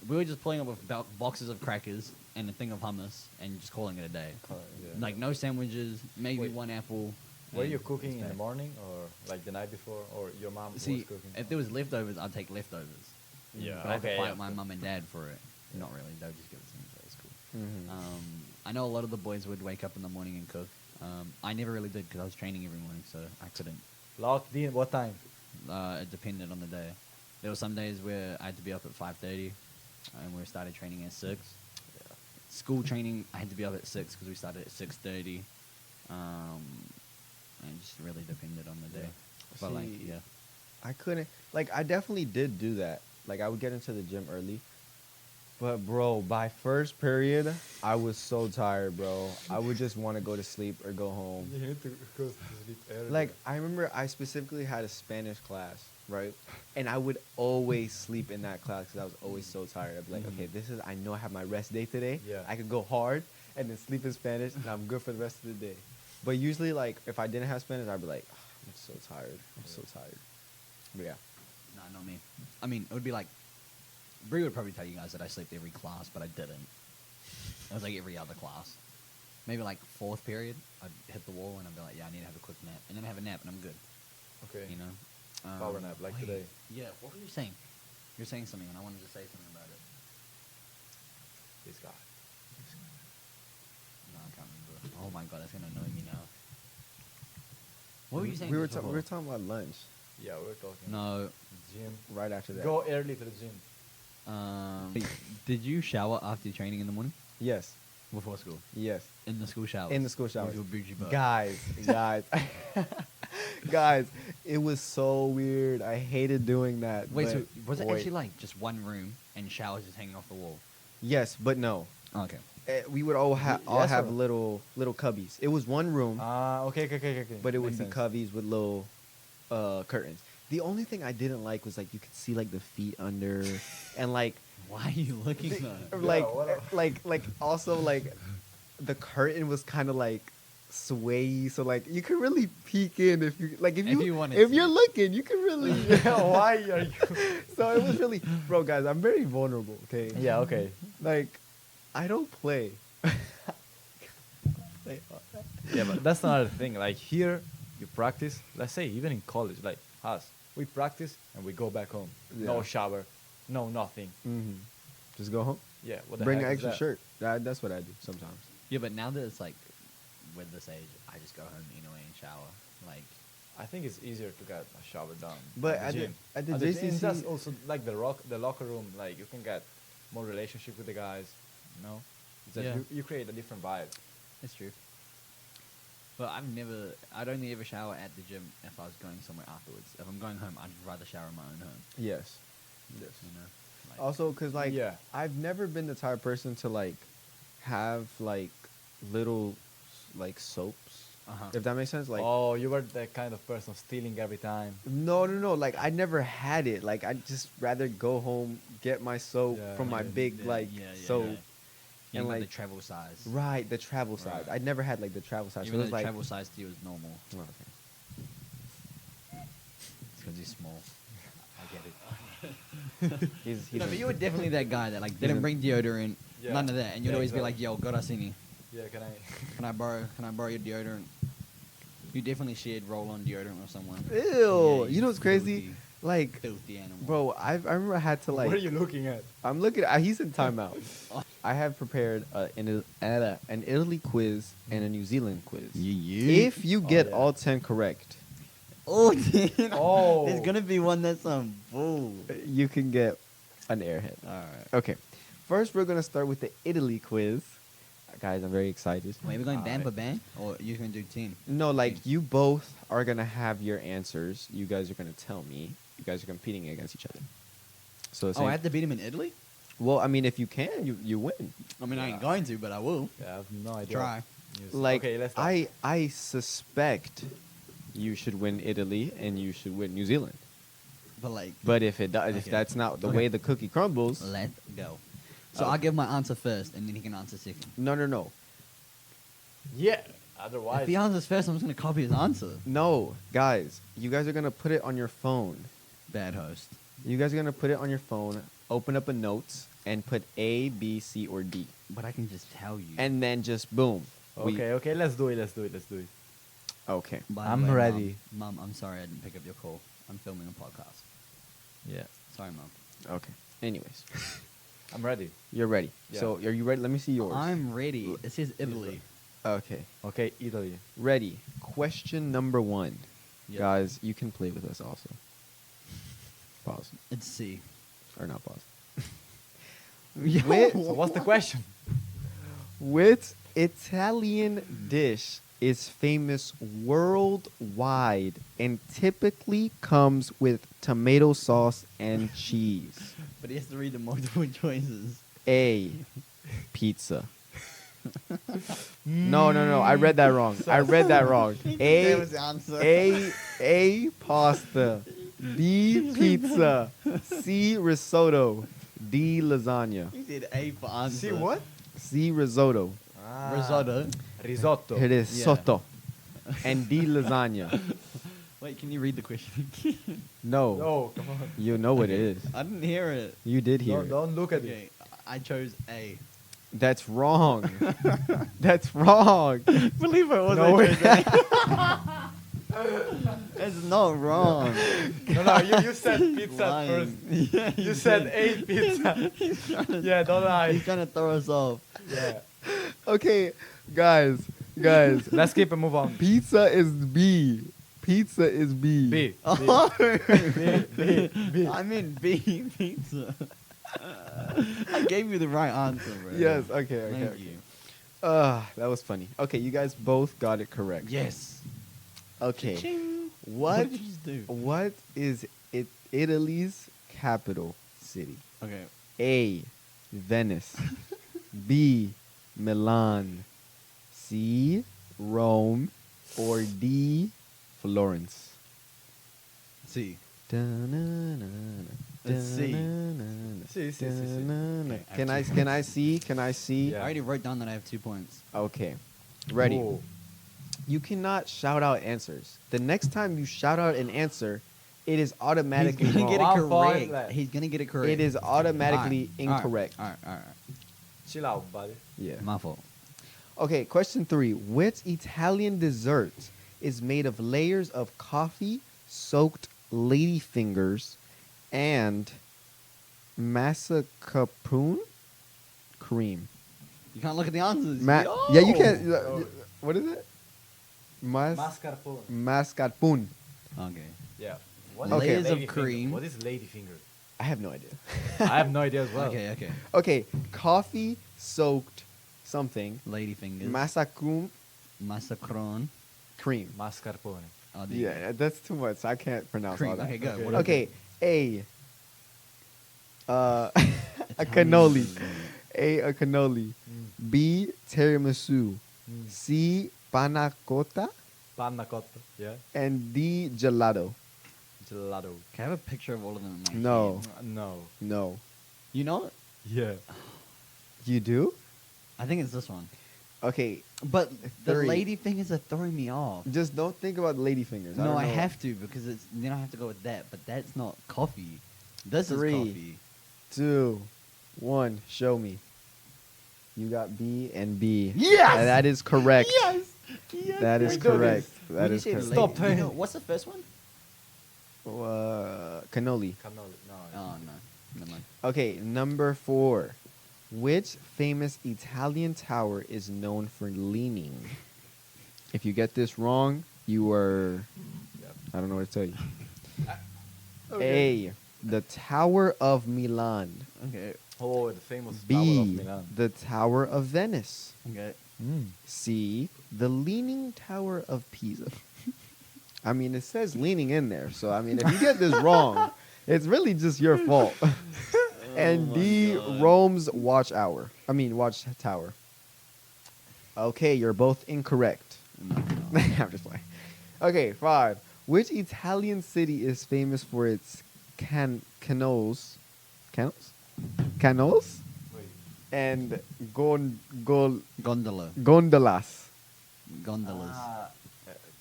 we were just pulling up with boxes of crackers and a thing of hummus and just calling it a day. Yeah. Like, no sandwiches, maybe Wait. one apple. Were and you cooking it's in the bad. morning or like the night before, or your mom See, was cooking? if there was leftovers, I'd take leftovers. Yeah, But I had to okay, fight yeah. with my mum and dad for it. Not really. They would just give it to me. So it's cool. Mhm. I know a lot of the boys would wake up in the morning and cook. I never really did because I was training every morning, so I couldn't. Locked in. What time? It depended on the day. There were some days where I had to be up at 5:30, and we started training at 6. School training, I had to be up at 6 because we started at 6:30. And it just really depended on the day. But like, See, yeah. I couldn't. Like, I definitely did do that. Like, I would get into the gym early. But, bro, by first period, I was so tired, bro. I would just want to go to sleep or go home. You need to go to sleep early. Like, I remember I specifically had a Spanish class, right? And I would always sleep in that class because I was always so tired. I'd be like, Mhm. okay, I know I have my rest day today. Yeah. I could go hard. and then sleep in Spanish, and I'm good for the rest of the day. But usually, like, if I didn't have Spanish, I'd be like, I'm so tired. I'm so tired. But yeah. Nah, not me. I mean, it would be like, Bree would probably tell you guys that I slept every class, but I didn't. It was like every other class. Maybe like fourth period, I'd hit the wall and I'd be like, yeah, I need to have a quick nap. And then have a nap and I'm good. Okay. You know? Power nap, like wait. today. Yeah, what were you saying? You're saying something and I wanted to say something about it. This guy. No, I can't remember. Oh my god, that's going to annoy me now. What were you saying? We were just before? talking about lunch Yeah, we were talking. No. Gym. right after that. Go early to the gym. Did you shower after your training in the morning? Yes. Before school? Yes. In the school shower? In the school showers. With your bougie butt? Guys, guys, it was so weird. I hated doing that. Wait, but so was it boy- actually like just one room and showers just hanging off the wall? Yes, but no. Oh, okay. We would all Yes have or- little cubbies. It was one room, Ah, okay. but it would Makes be sense. cubbies with little curtains. The only thing I didn't like was like you could see like the feet under, and like Why are you looking at that? like what like also like the curtain was kind of like sway, so like you could really peek in if you like if you wanted if to. you're looking, you can really. Why are you? So it was really, bro, guys. I'm very vulnerable. Okay. Yeah, okay. Like, I don't play. Yeah, but that's another thing. Like here, you practice. Let's say even in college, like us, we practice and we go back home. No Yeah. shower, no nothing. Mm-hmm. Just go home. Yeah, what the Bring heck an is extra that? shirt. That's what I do sometimes. Yeah, but now that it's like, with this age, I just go home anyway and shower. Like, I think it's easier to get a shower done. But at at the the- gym. at the gym, JCC that's also like the locker room. Like you can get more relationship with the guys. You know, it's that Yeah. you create a different vibe. it's true. But I'd only ever shower at the gym if I was going somewhere afterwards. If I'm going home, I'd rather shower in my own home. Yes. Yes. You know? Like, Also, cause like Yeah. I've never been the type of person to like have like little like soaps. Uh-huh. If that makes sense. Like Oh, you were that kind of person stealing every time. no. Like I never had it. Like I'd just rather go home, get my soap Yeah. from my Yeah, big yeah, like yeah, yeah, soap. yeah. You And, got like- the travel size. Right, the travel size. Right. I never had like the travel size. Even so it though was the like travel size to you is normal. Oh, okay. It's because he's small. I get it. He's No, a- but you were definitely that guy that like He's didn't a- bring deodorant, Yeah. none of that, and you'd Yeah, always be exactly. like, "Yo, Gorasini, Yeah, can I? can I borrow your deodorant?" You definitely shared roll-on deodorant with someone. Ew. Yeah, you know what's crazy? filthy, Like, filthy animal. bro, I remember I had to like. what are you looking at? I'm looking. He's in timeout. I have prepared an Italy quiz and a New Zealand quiz. Yeah. If you get yeah. all 10 correct, Oh, damn. Oh. There's gonna be one that's some bull. you can get an airhead. All right. Okay. First, we're gonna start with the Italy quiz. Guys, I'm very excited. Wait, we're going All band right. for band, or you can do team? No, like you both are gonna have your answers. You guys are gonna tell me. You guys are competing against each other. So it's Oh, I have to beat him in Italy. well, I mean, if you can, you win. I mean, I ain't Yeah. going to, but I will. Yeah, I have no idea. Try. Yes. Like okay, let's start. I suspect you should win Italy and you should win New Zealand. But like, But if it does, if Okay. that's not the Okay. way the cookie crumbles, let's go. So Okay. I'll give my answer first, and then he can answer second. no. Yeah. Otherwise, If he answers first, I'm just gonna copy his answer. No, guys, you guys are gonna put it on your phone. Bad host. You guys are gonna put it on your phone, open up a notes, and put A, B, C, or D, But I can just tell you. and then just boom. Okay, let's do it. Okay. By the I'm way, ready. Mom, I'm sorry I didn't pick up your call. I'm filming a podcast. Yeah, Sorry, Mom. Okay. Anyways, I'm ready. you're ready. Yeah. So are you ready? Let me see yours. I'm ready. It says Italy. Okay. Okay, Italy. Ready. Question number 1. Yep. Guys, you can play with us also. Pause. It's C. Or not pause. So what's the question? Which Italian dish is famous worldwide and typically comes with tomato sauce and cheese? But he has to read the multiple choices. A. Pizza. No. I read that wrong. the answer. A. Pasta. B. Pizza. C. Risotto. D. Lasagna. He said A for answer. See what? C. Risotto. Risotto. Risotto. It is Yeah. soto. And D, lasagna. Wait, can you read the question? No. No, come on. You know what it is. I didn't hear it. You did hear Don't, it. don't look at Okay, I chose A. That's wrong. That's wrong. Believe it was No I way. chose A. It's not wrong. it. No, you said pizza Lying. first. Yeah, You said a pizza. Yeah, don't lie. He's trying to throw us off. Yeah. Okay, guys. Let's keep and move on. Pizza is B. Pizza is B. B. I meant B pizza. I gave you the right answer, bro. Yes. Okay. Thank Okay. you. That was funny. Okay, you guys both got it correct. Yes. Okay. Ching. What? did you just do? What is Italy's capital city? Okay. A. Venice. B. Milan. C. Rome. Or D. Florence. C. Let's see. See. Okay, I Can have I see? Can I see? Yeah. I already wrote down that I have 2 points. Okay. Ready. Ooh. You cannot shout out answers. The next time you shout out an answer, it is automatically He's gonna wrong. get it One point correct. left. He's gonna get it correct. It is automatically incorrect. All right. Chill out, buddy. Yeah. My fault. Okay, question 3. Which Italian dessert is made of layers of coffee-soaked ladyfingers and mascarpone cream? You can't look at the answers. Yeah, you can't. What is it? Mascarpone. Mascarpone. Okay. Yeah. Okay. Layers of ladyfinger? cream. What is ladyfinger? I have no idea. I have no idea as well. Okay. Okay, coffee-soaked something. Ladyfingers. Mascarpone Massacron. cream. Mascarpone. Oh, there you go. Yeah, that's too much. I can't pronounce Cream. all that. Okay, go. Okay. What Okay, A. A Italian cannoli. dessert. A cannoli. B. Tiramisu. C. Panna cotta. Panna cotta. Yeah. And D. Gelato. Gelato. Can I have a picture of all of them in my No. head? No. No. You know it? Yeah. You do? I think it's this one. Okay, But the 3. lady fingers are throwing me off. just don't think about ladyfingers. No, don't I know. have to because it's then I have to go with that. But that's not coffee. This 3. is coffee. 2, 1. Show me. You got B and B. Yes! And that is correct. Yes. That is We do correct. this. That When you is say correct. Stop you playing. know, what's the first one? Cannoli. Cannoli. No. Oh no. Never mind. Okay, number 4. Which famous Italian tower is known for leaning? If you get this wrong, you are... Yep. I don't know what to tell you. Okay. A. The Tower of Milan. Okay. Oh, the famous Tower of B. Milan. The Tower of Venice. Okay. C. The Leaning Tower of Pisa. I mean, it says leaning in there, so I mean, if you get this wrong, it's really just your fault. And my D. God. Rome's Watch Tower. Okay, you're both incorrect. No. I'm just playing. Okay, 5. Which Italian city is famous for its canals? Canals? Wait. And Gondola. gondolas. Gondolas.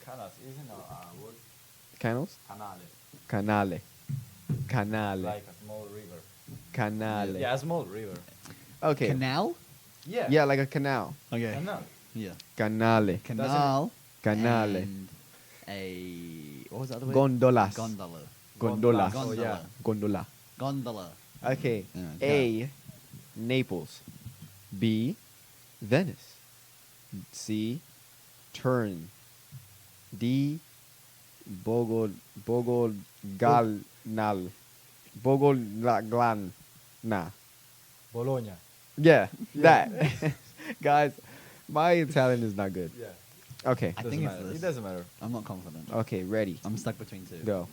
Canals isn't a word. Canals? Canale. Canale. Like a small river. Canale. Yeah, a small river. Okay. Canal. Yeah. Yeah, like a canal. Okay. Canal. Yeah. Canale. Canal. Canale. And a what was the other word? Gondolas. Gondola. Gondolas. Oh, yeah. Gondola. Gondola. Okay. Yeah, A. Naples. B. Venice. C. Turin. D. Bogolganal. Bogolglana. Bologna. Yeah, that. Guys, my Italian is not good. Yeah. Okay. I Doesn't think it's matter. this. It doesn't matter. I'm not confident. Okay, ready. I'm stuck between two. Go.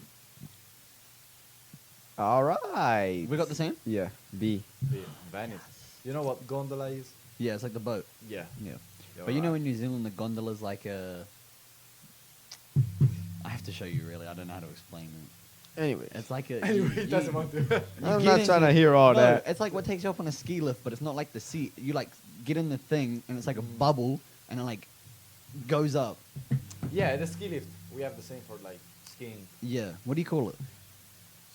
All right. We got the same? Yeah, B. Venice. You know what gondola is? Yeah, it's like the boat. Yeah. Yeah. You're But you know right. in New Zealand the gondola's like a I have to show you really. I don't know how to explain it. Anyways, It's like a. Anyway, he doesn't want to. I'm get not trying to into- hear all no, that. It's like what takes you up on a ski lift, but it's not like the seat. You like get in the thing, and it's like a bubble, and it like goes up. Yeah, the ski lift. We have the same for like skiing. Yeah. What do you call it?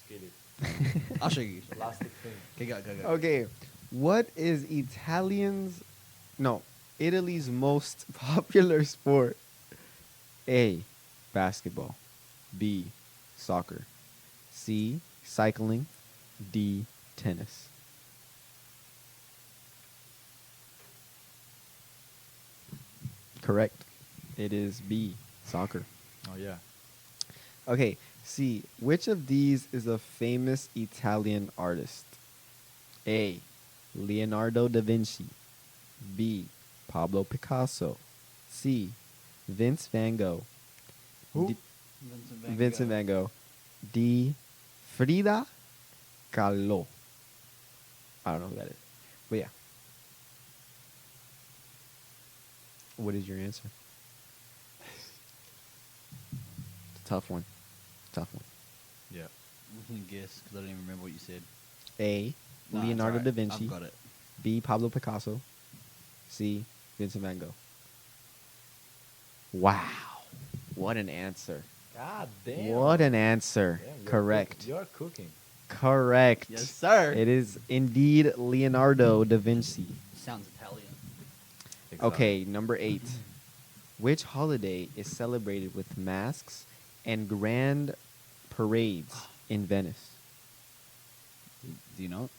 Ski lift. I'll show you. Elastic thing. Okay, go. Okay, what is Italy's most popular sport? A, basketball. B, soccer. C, cycling. D, tennis. Correct. It is B, soccer. Oh yeah. Okay, C, which of these is a famous Italian artist? A, Leonardo da Vinci. B, Pablo Picasso. C, Vince van Gogh. Who? D- Vincent van Gogh. D, Frida Kahlo. I don't know who that is. But yeah. What is your answer? It's a tough one. Tough one. Yeah. We can guess because I don't even remember what you said. A, Nah, it's Leonardo alright. da Vinci. I've got it. B, Pablo Picasso. C, Vincent van Gogh. Wow. What an answer. God damn. What an answer. Damn, Correct. You're cooking. Correct. Yes, sir. It is indeed Leonardo da Vinci. Sounds Italian. Okay, number 8. Which holiday is celebrated with masks and grand parades in Venice? Do you know?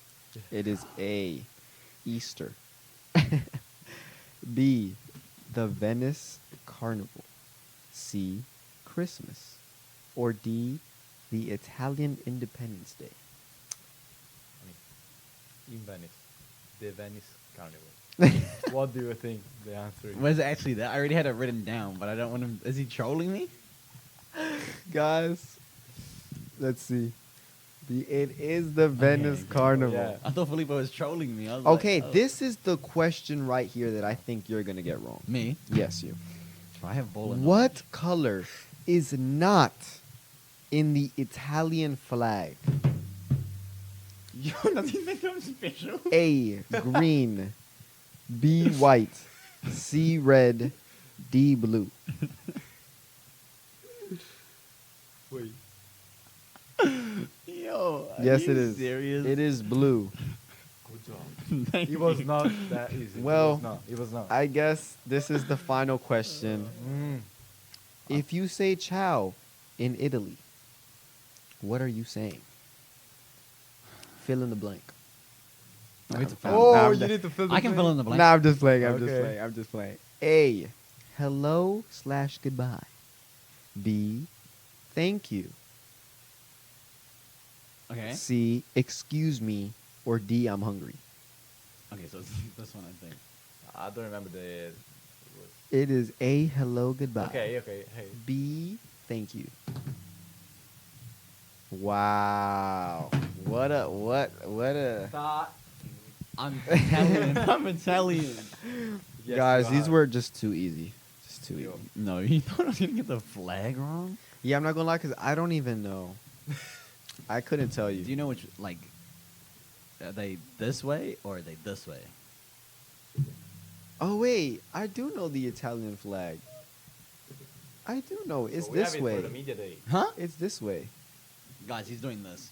It is A, Easter. B, the Venice Carnival. C, Christmas. Or D, the Italian Independence Day. In Venice. The Venice Carnival. What do you think the answer is? Was it actually that? I already had it written down, but I don't want him. Is he trolling me? Guys, let's see. It is the Venice okay. Carnival. Yeah. I thought Filipo was trolling me. I was Okay, like, oh. this is the question right here that I think you're going to get wrong. Me? Yes, you. I have bowling. What color is not in the Italian flag? Yo, does he think I'm special? A, green. B, white. C, red. D, blue. Wait. Yo, are Yes, you it is. Serious? It is blue. Good job. Thank It was you. not that easy. Well, it was not. I guess this is the final question. If you say ciao in Italy, what are you saying? Fill in the blank. No, it's a Nah, Oh, I'm you just- need to fill the I can fill in the blank. Nah, I'm just playing. I'm just Okay. playing. I'm just playing. A, hello/goodbye. B, thank you. Okay. C, excuse me. Or D, I'm hungry. Okay, so it's this one, I think. I don't remember the. It is A, hello, goodbye. Okay. Hey. B, thank you. Wow. What a I'm Italian. I'm Italian. Yes, guys, you these are. were just too easy. Just too easy. Yo. No, you thought I was gonna get the flag wrong? Yeah, I'm not gonna lie, cause I don't even know. I couldn't tell you. Do you know which like? Are they this way or are they this way? Oh wait, I do know the Italian flag. I do know. It's So we have this it way. For the media day. Huh? It's this way. Guys, he's doing this.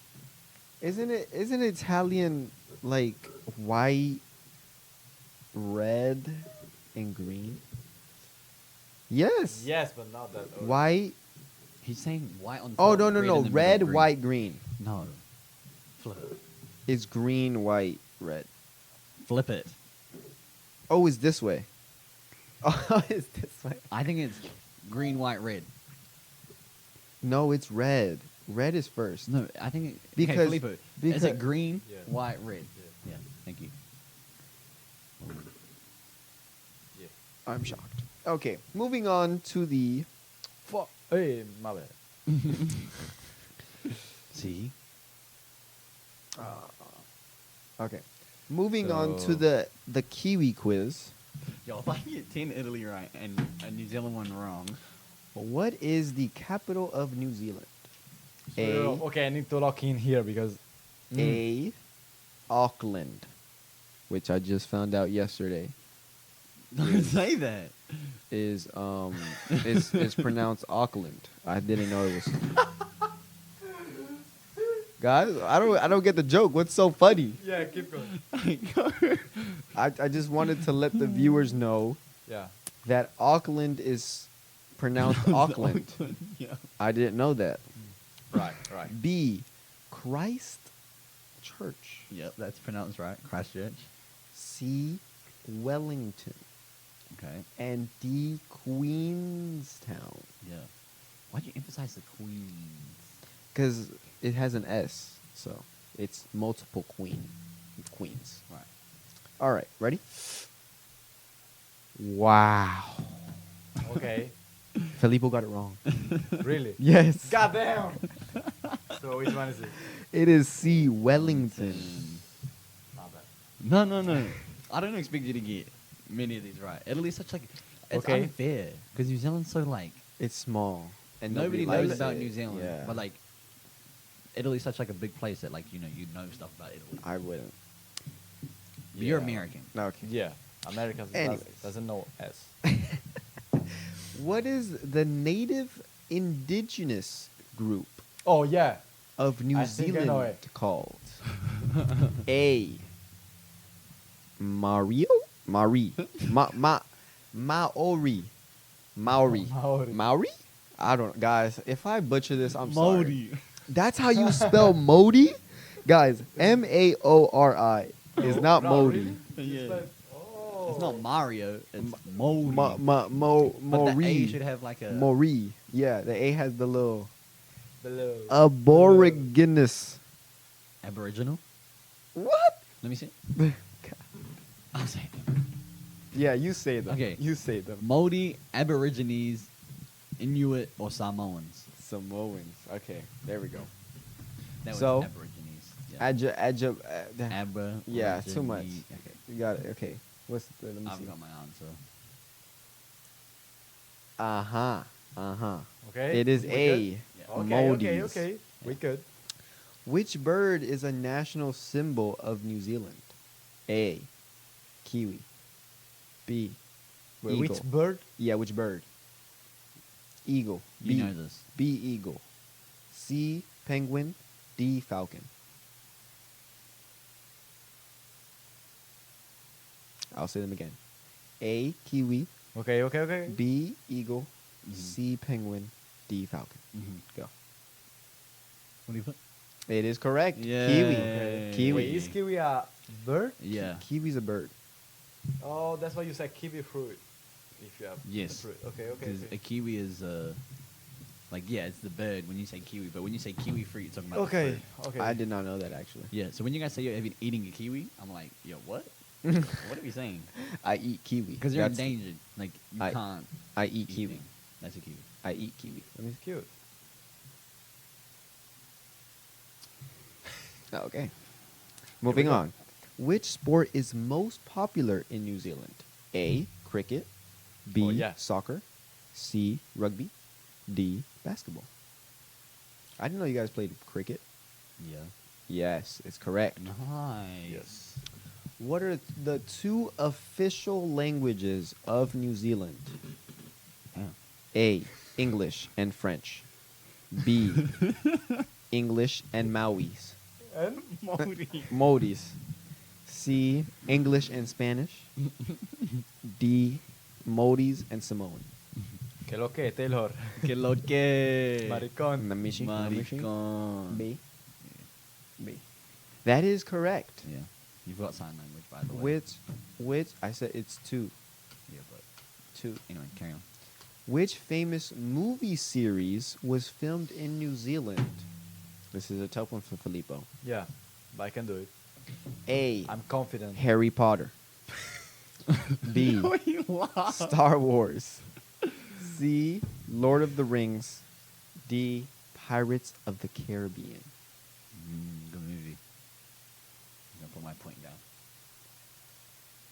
Isn't it? Isn't Italian like white, red, and green? Yes. Yes, but not that. order. White. He's saying white on. Oh top, no no red no! in the middle, Red, green. white, green. No. Flip it. It's green, white, red. Flip it. Oh, it's this way. Oh, it's this way. I think it's green, white, red. No, it's red. Red is first. No, I think it, Because- okay, Filipo, is because- it green, Yeah. white, red? Yeah. Yeah. Thank you. Yeah. I'm shocked. Okay, moving on to the. Hey, my bad. See. Okay, moving on to So- the Kiwi quiz. Yo, if I get 10 Italy right and a New Zealand one wrong, What is the capital of New Zealand? Okay, I need to lock in here because A. Auckland, which I just found out yesterday Don't say that. is is pronounced Auckland. I didn't know it was. Guys, I don't get the joke. What's so funny? yeah, keep going. I just wanted to let the viewers know Yeah. that Auckland is pronounced Auckland. Yeah. I didn't know that. Right. B. Christ Church. Yep, that's pronounced right. Christchurch. C. Wellington. Okay. And D. Queenstown. Yeah. Why'd you emphasize the queens? Because it has an S, so it's multiple queens. Right. All right, ready? Wow. Okay. Filippo got it wrong. Really? Yes. God damn. So which one is it? It is C. Wellington. Not bad. No. I don't expect you to get many of these right. Italy's such like it's Okay. unfair because New Zealand's so like It's small. And nobody likes knows about it. New Zealand, Yeah. but like Italy's such like a big place that like you know stuff about Italy. I wouldn't. But You're Yeah. American. Okay. Yeah. America Anyways. doesn't know S. What is the native indigenous group Oh yeah. of New I think I know Zealand it. called? A. Mario? Maori. Maori. Maori. Maori? I don't know. Guys, if I butcher this, I'm sorry. That's how you spell Modi? Guys, Maori is not Modi. Yeah. Oh. It's not Mario. It's Modi. But the A Mori. should have like a Mori. Yeah, the A has the little Below. aborigines. Aboriginal. What? Let me see. I'll say it. Yeah, you say them. Okay. You say them. Modi, Aborigines, Inuit, or Samoans. Samoans. Okay, there we go. That was So, Aborigines. Yeah. yeah, too much. Okay. You got it. Okay. What's the, let me I've see. got my answer. Okay. It is We A. good? Okay. Modis. Okay. We good. Which bird is a national symbol of New Zealand? A. Kiwi. B. Wait, Eagle. which bird? Yeah, which bird? Eagle. You B. know this. B. Eagle. C. Penguin. D. Falcon. I'll say them again. A. Kiwi. Okay. B. Eagle. Mhm. C. Penguin. D. Falcon. Go. What do you put? It is correct. Yeah. Kiwi. Okay. Kiwi. Wait, is kiwi a bird? Yeah. Kiwi's a bird. Oh, that's why you said kiwi fruit. If you have Yes. the fruit. Okay. Because a kiwi is like it's the bird when you say kiwi, but when you say kiwi fruit, you're talking about the Okay. fruit. Okay. I did not know that actually. Yeah. So when you guys say you're eating a kiwi, I'm like, yo, what? What are you saying? I eat kiwi. Because you're That's- endangered. Like you I- can't. I eat eat kiwi. things. That's a kiwi. I eat kiwi. It's cute. Okay. Moving go. on. Which sport is most popular in New Zealand? A. Cricket. B. Oh, yeah. Soccer. C. Rugby. D. Basketball. I didn't know you guys played cricket. Yeah. Yes, it's correct. Nice. Yes. What are the two official languages of New Zealand? Damn. A. English and French. B. English and Maoris. And Modis. C. English and Spanish. D. Modis and Samoan. que lo que, Taylor. Que lo que. Maricón. Namishi. Maricón. B. B. That is correct. Yeah. You've got sign language, by the way. Which I said it's two. Yeah, but Two. anyway, carry on. Which famous movie series was filmed in New Zealand? This is a tough one for Filippo. Yeah, but I can do it. A. I'm confident. Harry Potter. B. Star Wars. C. Lord of the Rings. D. Pirates of the Caribbean. Good movie. I'm gonna put my point down.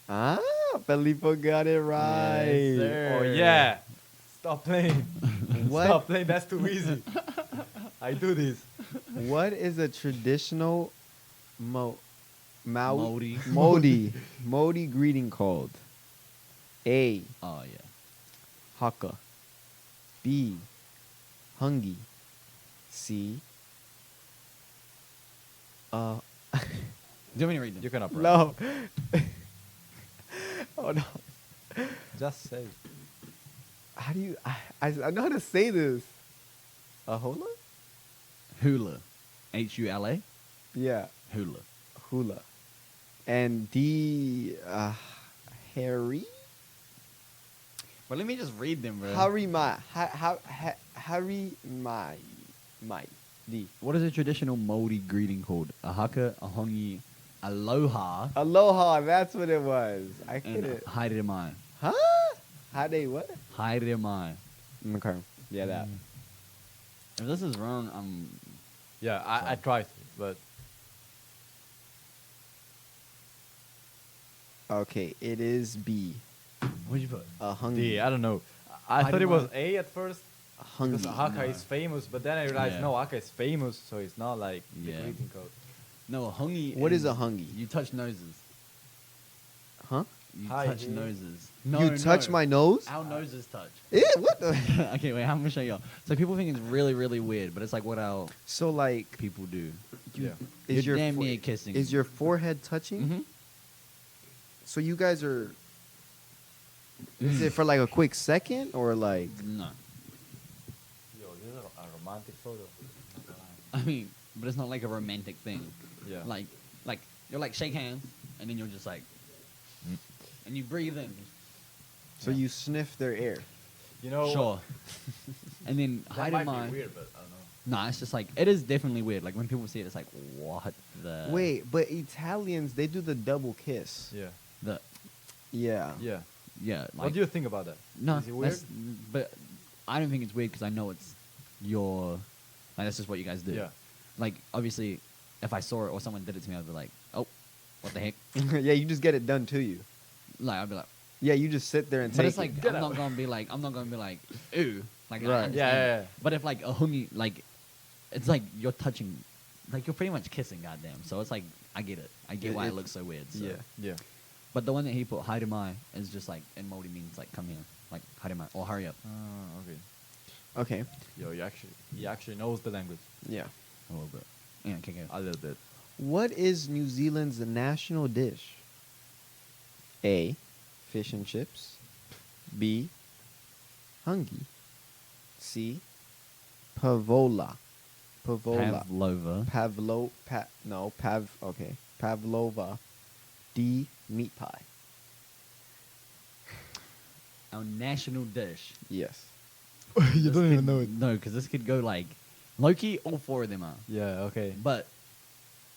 Ah, Filippo got it right. Yes, sir. Oh yeah. Stop playing. What? Stop playing. That's too easy. I do this. What is a traditional Maori. Modi greeting called? A. Oh yeah. Haka. B. Hungy. C. Do you want me to read them? You cannot pronounce. No. Oh no. Just say. How do you? I know how to say this. Ahola? Hula. Hula. Yeah. Hula. Hula. And D. Harry. But let me just read them, bro. Harry Mai. Harry Mai. D. What is a traditional Maori greeting called? A haka, a hongi, aloha, Aloha. That's what it was. I and couldn't. haere mai. Huh? How they what? Haere mai. Okay. Yeah, that. If this is wrong, I'm... Yeah, I tried, but Okay, it is B. What'd you put? Hungy. D. I don't know. I thought it was A at first because Hungy. Haka is famous, but then I realized Yeah. no, Haka is famous, so it's not like the Yeah. greeting code. No, a hongi. What is a hongi? You touch noses. Huh? You Hi, touch G. noses. You touch my nose? Our noses touch. Yeah, what the? Okay, wait, I'm gonna show you. So people think it's really, really weird, but it's like what our So like, people do. Yeah. is You're your damn near kissing. is your forehead touching? Mm-hmm. So you guys are. Is it for like a quick second or like? No, Yo, this is a romantic photo. I mean, but it's not like a romantic thing. Yeah. Like you're like shake hands, and then you're just like, and you breathe in. So you sniff their air. You know. Sure. And then That hide might in mind. be weird, but I don't know. Nah, it's just like it is definitely weird. Like when people see it, it's like what the Wait, but Italians they do the double kiss. Yeah. the Yeah. Yeah. yeah. Like, What do you think about that? No, Is it weird? that's- but I don't think it's weird because I know it's your like that's just what you guys do. Yeah. Like obviously, if I saw it or someone did it to me, I'd be like, oh, what the heck? Yeah, you just get it done to you. Like I'd be like, Yeah, you just sit there and but take it's like it. I'm not gonna be like ooh, like I Right. understand Yeah, it. yeah. But if like a homie, like it's like you're touching, like you're pretty much kissing, goddamn. So it's like I get it. I get why it looks so weird. So. Yeah. Yeah. But the one that he put, haidamai, is just like in Māori means like come here, like haidamai or hurry up. Oh, okay. Okay. Yo, he actually knows the language Yeah. A little bit. Yeah, okay, go. a little bit. What is New Zealand's national dish? A. Fish and chips. B. Hungy. C. Pavola. Pavlova. Okay. Pavlova. D. Meat pie. Our national dish. Yes. You don't even know it. No, because this could go like Loki. All four of them are, Yeah. Okay. but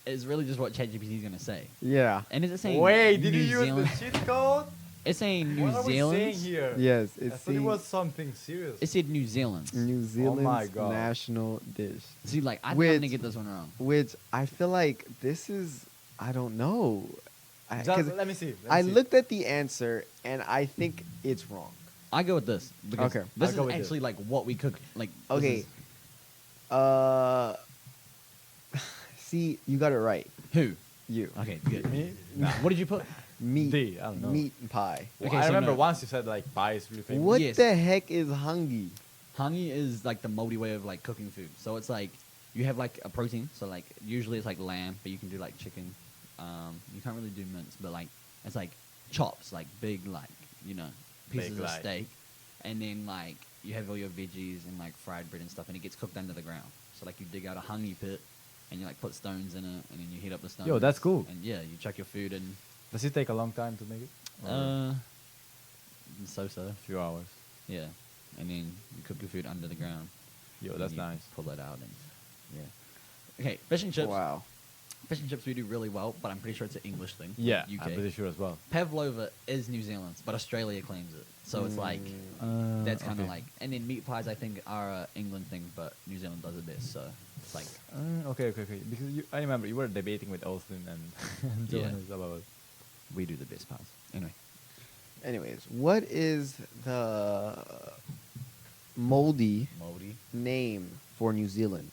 it's really just what ChatGPT is gonna say. Yeah. And is it saying Wait, did New you use Zealand? the cheat code? It's saying New What are we saying Zealand. here? Yes. I It's thought it was something serious. It said New Zealand. New Zealand's God. national dish. See, like I think I'm gonna Which- get this one wrong. Which I feel like this is, I don't know. Just, 'Cause let me see. I looked at the answer and I think it's wrong. I go with this because Okay. this I'll go is with this. actually like what we cook. Like this Okay. is- See, you got it right. who? You. Okay, good. Me? What did you put? Meat. D, I don't know. Meat and pie. Well, Okay, I so remember no. once you said like pie is really famous. What Yes. the heck is hungy? Hangi is like the Māori way of like cooking food. So it's like you have like a protein. So like usually it's like lamb, but you can do like chicken. You can't really do mince, but like it's like chops, like big like pieces Big, of like- steak, and then like you have all your veggies and like fried bread and stuff, and it gets cooked under the ground. So like you dig out a hangi pit, and you like put stones in it, and then you heat up the stones. Yo, that's cool. And yeah, you chuck your food in. Does it take a long time to make it? Or So a few hours. yeah, and then you cook your food under the ground. Yo, and that's you nice. Pull it out and yeah. Okay, fish and chips. Wow. Fish and chips we do really well, but I'm pretty sure it's an English thing. Yeah, UK. I'm pretty sure as well. Pavlova is New Zealand's, but Australia claims it. So it's like that's kind of like. And then meat pies I think are a England thing, but New Zealand does it best. So it's like Okay. Because I remember you were debating with Austin and, and Yeah. Jonas about. we do the best pies. Anyway, Anyways, what is the moldy moldy. name for New Zealand?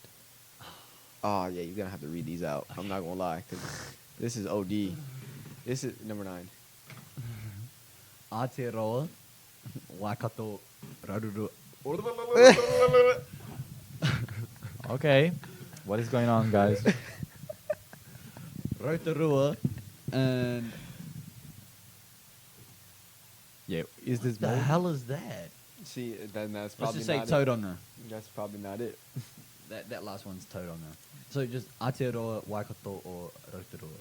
Oh yeah, you're gonna have to read these out. I'm not gonna lie, cause this is OD. This is number 9. Aotearoa, Waikato, Raruru. Okay. What is going on, guys? Rotorua, and Yeah. Is this what the bold? hell is that? See, then that's Let's probably just say not Tauranga. it. That's probably not it. That last one's Tauranga. So just Aotearoa, Waikato, or Rotorua.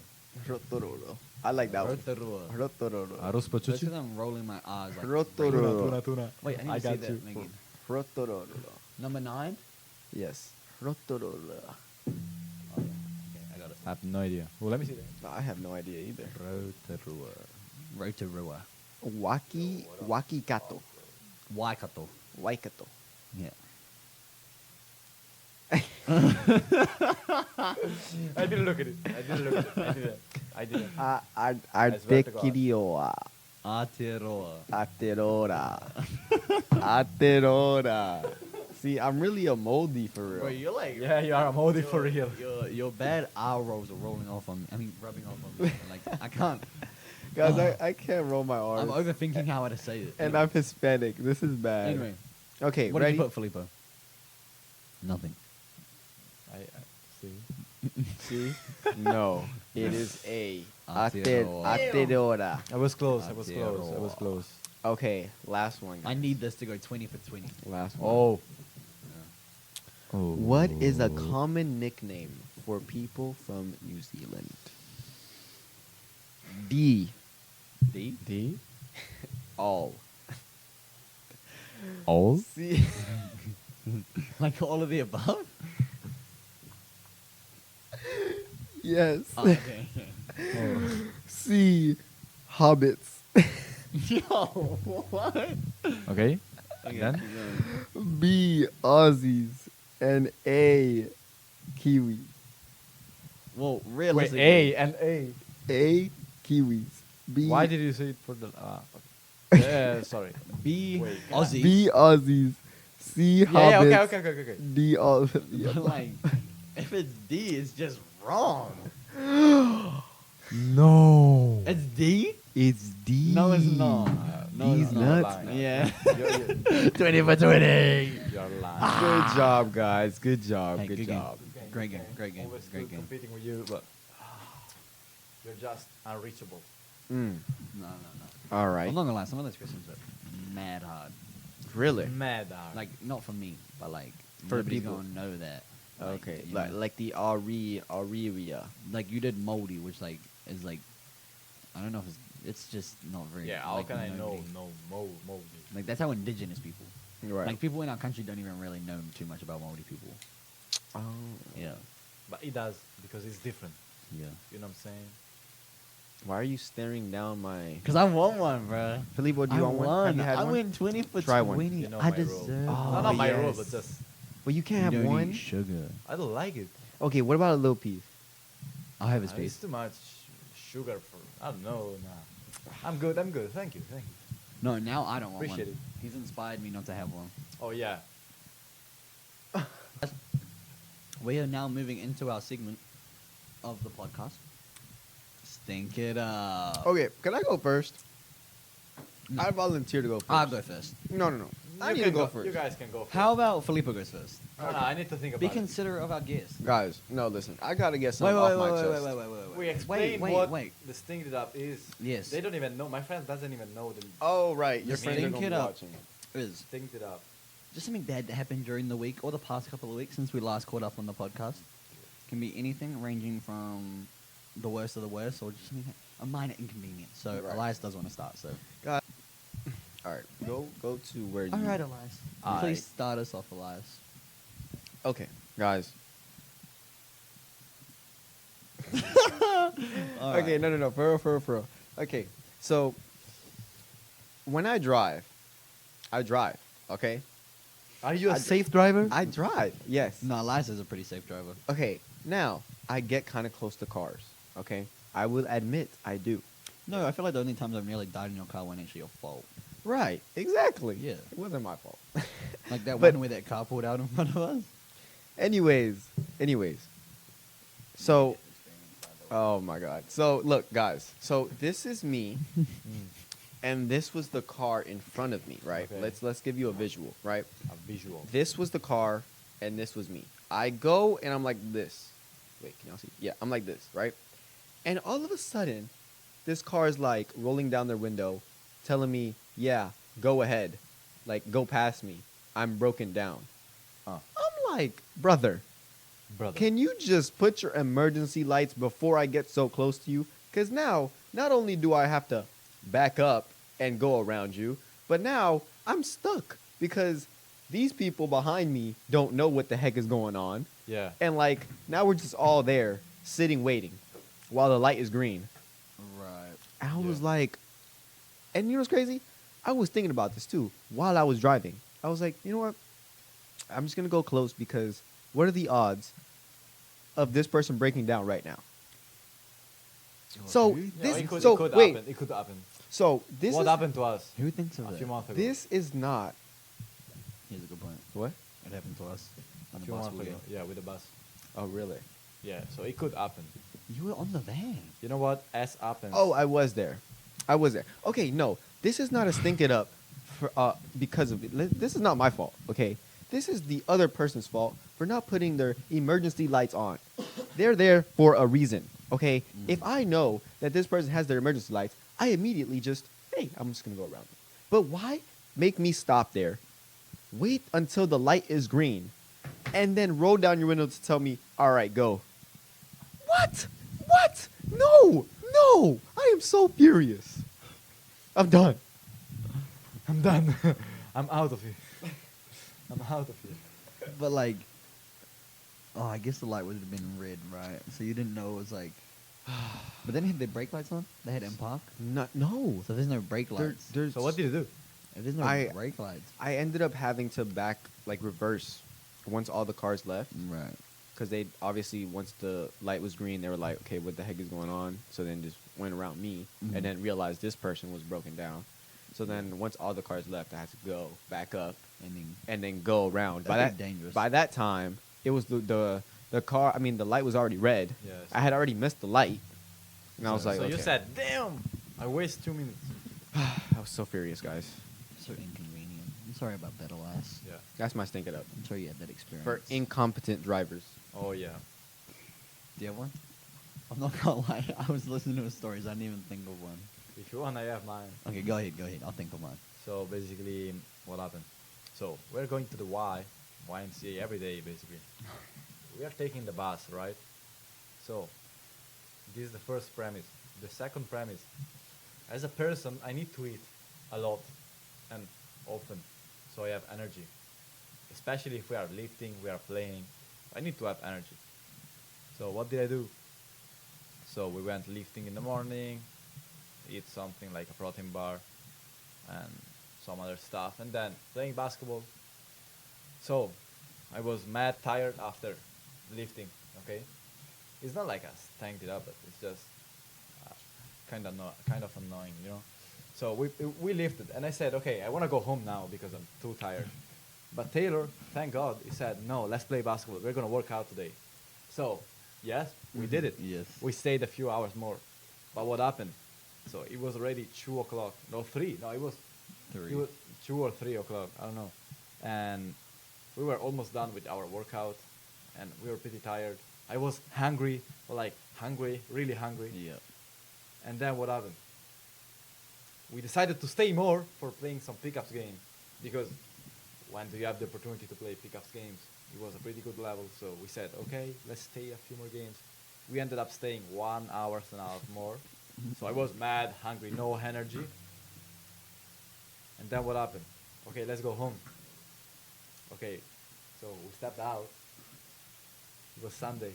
Rotororo. I like that one. Rotorua. Rotororo. Arroz That's pachuchi? because I'm rolling my R's. Like, Rotororo. tuna. Wait, I need I to see got that, you. Megan. Rotororo. Number 9? Yes. Rotororo. Oh, yeah. Okay, I got it. I have no idea. Well, let me see that. I have no idea either. Rotorua. Rotorua. Wakikato. Waikato. Waikato. Yeah. I didn't look at it. I didn't. Artekirioa. Aotearoa. Aterora. Aterora. See, I'm really a moldy for real. Bro, you're like... Yeah, you are a moldy for real. Your bad R rolls are rolling off on me. I mean, rubbing off on me. Like, I can't... Guys, I can't roll my I'm R's. overthinking how to say it. And I'm Hispanic. This is bad. Anyway, Okay, what ready? did you put, Filipo? Nothing. I see. See? No. It is A. Aotearoa. Aterora. I was close. Okay, last one. I guys. need this to go 20 for 20. Last one. Oh. What is a common nickname for people from New Zealand? D. D? D? All. All? C. Like all of the above? Yes. Oh, okay. C. Hobbits. Yo, what? Okay. Okay, Then? keep going. B. Aussies. And A. Kiwis. Well, Wait, realistically... A and A. A. Kiwis. B. Why did you say it for the... okay. Yeah, sorry. B, Wait, Aussie. B. Aussies. C. Hobbits. Yeah, okay. D. All of the But above. like, if it's D, it's just wrong. No. It's D? It's D. No, it's not. No, These it's not. nuts. Yeah. You're 20 for 20. lying. Good job, guys. Good job. Hey, good good job. game. Great game. Great game. Always Great good game. competing with you, but you're just unreachable. Mm. No. All right. I'm not gonna lie. Some of those questions are mad hard. Really? Mad hard. Like, not for me, but like, For nobody's people. gonna know that. Okay. you Like know. like the Aurelia. Like you did moldy, which like is like, I don't know if it's just not very. yeah, how like, can I know? nobody- No, moldy. Like that's how indigenous people. Right. Like people in our country don't even really know too much about moldy people. Oh. Yeah. But it does because it's different. Yeah. You know what I'm saying? Why are you staring down my? Cause I want one, bro. Filipo, do you want one? Have you had I one? went 20 for Try one. 20. You know I my rule. deserve. Oh, no, not my rule, yes. but just Well, you can't You have don't one. eat sugar. I don't like it. Okay. What about a little piece? I'll have his It's piece. too much sugar for. I don't know. Nah. I'm good. Thank you. No, now I don't want Appreciate one. it. He's inspired me not to have one. Oh yeah. We are now moving into our segment of the podcast. Stink it up. Okay. Can I go first? No. I volunteer to go 1st I'll go first. No. I You need to can go first. You guys can go first. How about Filipo goes first? No, I need to think about Be it. considerate of our guests. Guys, no, listen. I gotta get Wait, something wait, off my wait, chest. wait. We explain what wait. the Sting It Up is. Yes. They don't even know. My friend doesn't even know the Oh, right. Your Just friends are think gonna it be up. watching. Is Sting It Up. just something bad that happened during the week or the past couple of weeks since we last caught up on the podcast. Can be anything ranging from the worst of the worst or just something, a minor inconvenience. So Right. Elias does want to start. So God. All right. Go to where you. all right, Elias. All Please right. start us off, Elias. Okay, guys. All Okay, right. no. For real. Okay, so when I drive. Okay, Are you a I- safe driver? I drive. Yes. No, Elias is a pretty safe driver. Okay, now I get kind of close to cars. Okay, I will admit I do. No, I feel like the only times I've nearly died in your car weren't actually your fault. Right. Exactly. Yeah. It wasn't my fault. Like that But- one where that car pulled out in front of us. Anyways, So, oh my God. So look, guys. So this is me, and this was the car in front of me. Right. Okay. Let's give you a visual. Right. A visual. This was the car, and this was me. I go and I'm like this. Wait, can y'all see? Yeah, I'm like this. Right. And all of a sudden, this car is like rolling down their window, telling me, "Yeah, go ahead, like go past me. I'm broken down." Huh. I'm like, brother. Brother. Can you just put your emergency lights before I get so close to you? Because now, not only do I have to back up and go around you, but now I'm stuck because these people behind me don't know what the heck is going on. Yeah. And like, now we're just all there sitting waiting while the light is green. Right. I was Yeah. like, and you know what's crazy? I was thinking about this too while I was driving. I was like, you know what? I'm just going to go close because what are the odds of this person breaking down right now? So dude. this, it could, so it could wait, happen. It could happen. so this What is, happened to us Who thinks of a that? few months ago? this is not, Here's a good point. what? It happened to us on A the few bus months we ago. were. Yeah, with the bus. Oh, really? Yeah, so it could happen. You were on the van. You know what? As happens. Oh, I was there. I was there. Okay, no, this is not a stink it up for, because of it. This is not my fault, okay? This is the other person's fault for not putting their emergency lights on. They're there for a reason, okay? If I know that this person has their emergency lights, I immediately just, hey, I'm just going to go around. But why make me stop there, wait until the light is green, and then roll down your window to tell me, all right, go? What? What? No, no. I am so furious. I'm done. I'm done. I'm out of here. I'm out of here. But like, oh, I guess the light would have been red, right? So you didn't know it was like. But then had their brake lights on. They had M-Park. No. So there's no brake lights. There's, So what did you do? If there's no I- brake lights. I ended up having to reverse once all the cars left. Right. Because they obviously, once the light was green, they were like, okay, what the heck is going on? So then just went around me Mhm. and then realized this person was broken down. So then once all the cars left, I had to go back up and then go around. That's pretty dangerous. By that time, it was the car. I mean, the light was already red. Yes. I had already missed the light, and I was like, so you okay. said, damn, I waste 2 minutes. I was so furious, guys. So inconvenient. I'm sorry about that, alas. Yeah. That's my stink it up I'm sorry you had that experience. for incompetent drivers. Oh, yeah. Do you have one? I'm not gonna lie. I was listening to his stories. I didn't even think of one. If you want, I have mine. Okay, go ahead. Go ahead. I'll think of mine. So basically, what happened? So we're going to the YMCA every day, basically. We are taking the bus, right? So this is the first premise. The second premise, as a person, I need to eat a lot and often, so I have energy. Especially if we are lifting, we are playing, I need to have energy. So what did I do? So we went lifting in the morning, eat something like a protein bar and some other stuff, and then playing basketball. So I was mad tired after lifting, okay? It's not like I stanked it up, but it's just kind of annoying, you know? So we lifted, and I said, okay, I want to go home now because I'm too tired. But Taylor, thank God, he said, no, let's play basketball. We're going to work out today. So, yes, we did it. Yes. We stayed a few hours more. But what happened? So it was already 2 o'clock. No, 3. No, it was 3. It was 2 or 3 o'clock. I don't know. And we were almost done with our workout, and we were pretty tired. I was hungry, really hungry. Yeah. And then what happened? We decided to stay more for playing some pickups game, because when do you have the opportunity to play pickups games? It was a pretty good level, so we said, okay, let's stay a few more games. We ended up staying 1 hour and a half more. So I was mad, hungry, no energy. And then what happened? Okay, let's go home. Okay, so we stepped out. It was Sunday.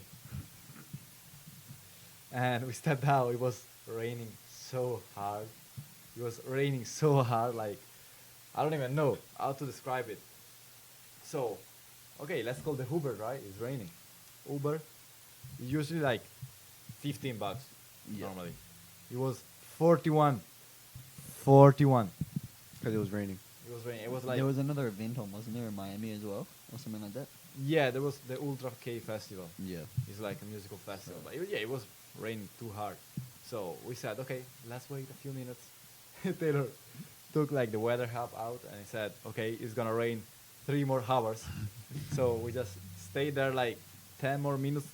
And we stepped out. It was raining so hard. It was raining so hard, like, I don't even know how to describe it. So, okay, let's call the Uber, right? It's raining. Uber, usually like $15 Yeah. normally. It was 41. 41. Because it was raining. It was raining. It was like, There was another event on, wasn't there, in Miami as well? Or something like that? Yeah, there was the Ultra K Festival. Yeah. It's like a musical festival. But it was raining too hard. So we said, okay, let's wait a few minutes. Taylor took like the weather help out and he said, okay, it's gonna rain 3 more hours. So we just stayed there like 10 more minutes.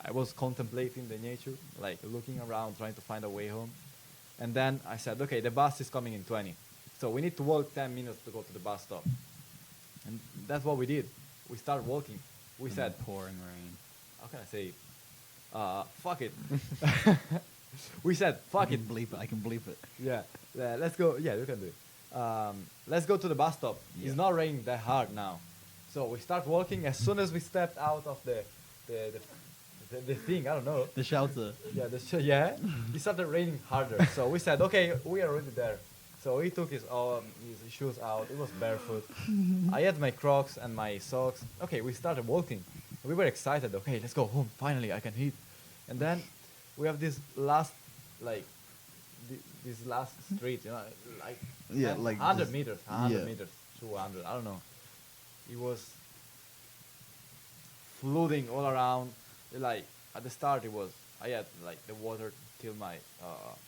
I was contemplating the nature, like looking around, trying to find a way home. And then I said, okay, the bus is coming in 20. So we need to walk 10 minutes to go to the bus stop. And that's what we did. We started walking. We said, pouring rain. how can I say? Fuck it. We said, fuck it. I can bleep it. Yeah, let's go. Yeah, you can do it. Let's go to the bus stop. Yeah. It's not raining that hard now. So we start walking. As soon as we stepped out of the thing, I don't know. The shelter. Yeah, it started raining harder. So we said, okay, we are already there. So he took his shoes out. It was barefoot. I had my Crocs and my socks. Okay, we started walking. We were excited. Okay, let's go home. Finally, I can eat. And then we have this last, like, this last street, you know, like, Yeah, like 100 this- meters, 100 yeah. meters, 200, I don't know. It was flooding all around. Like, at the start, I had, like, the water till my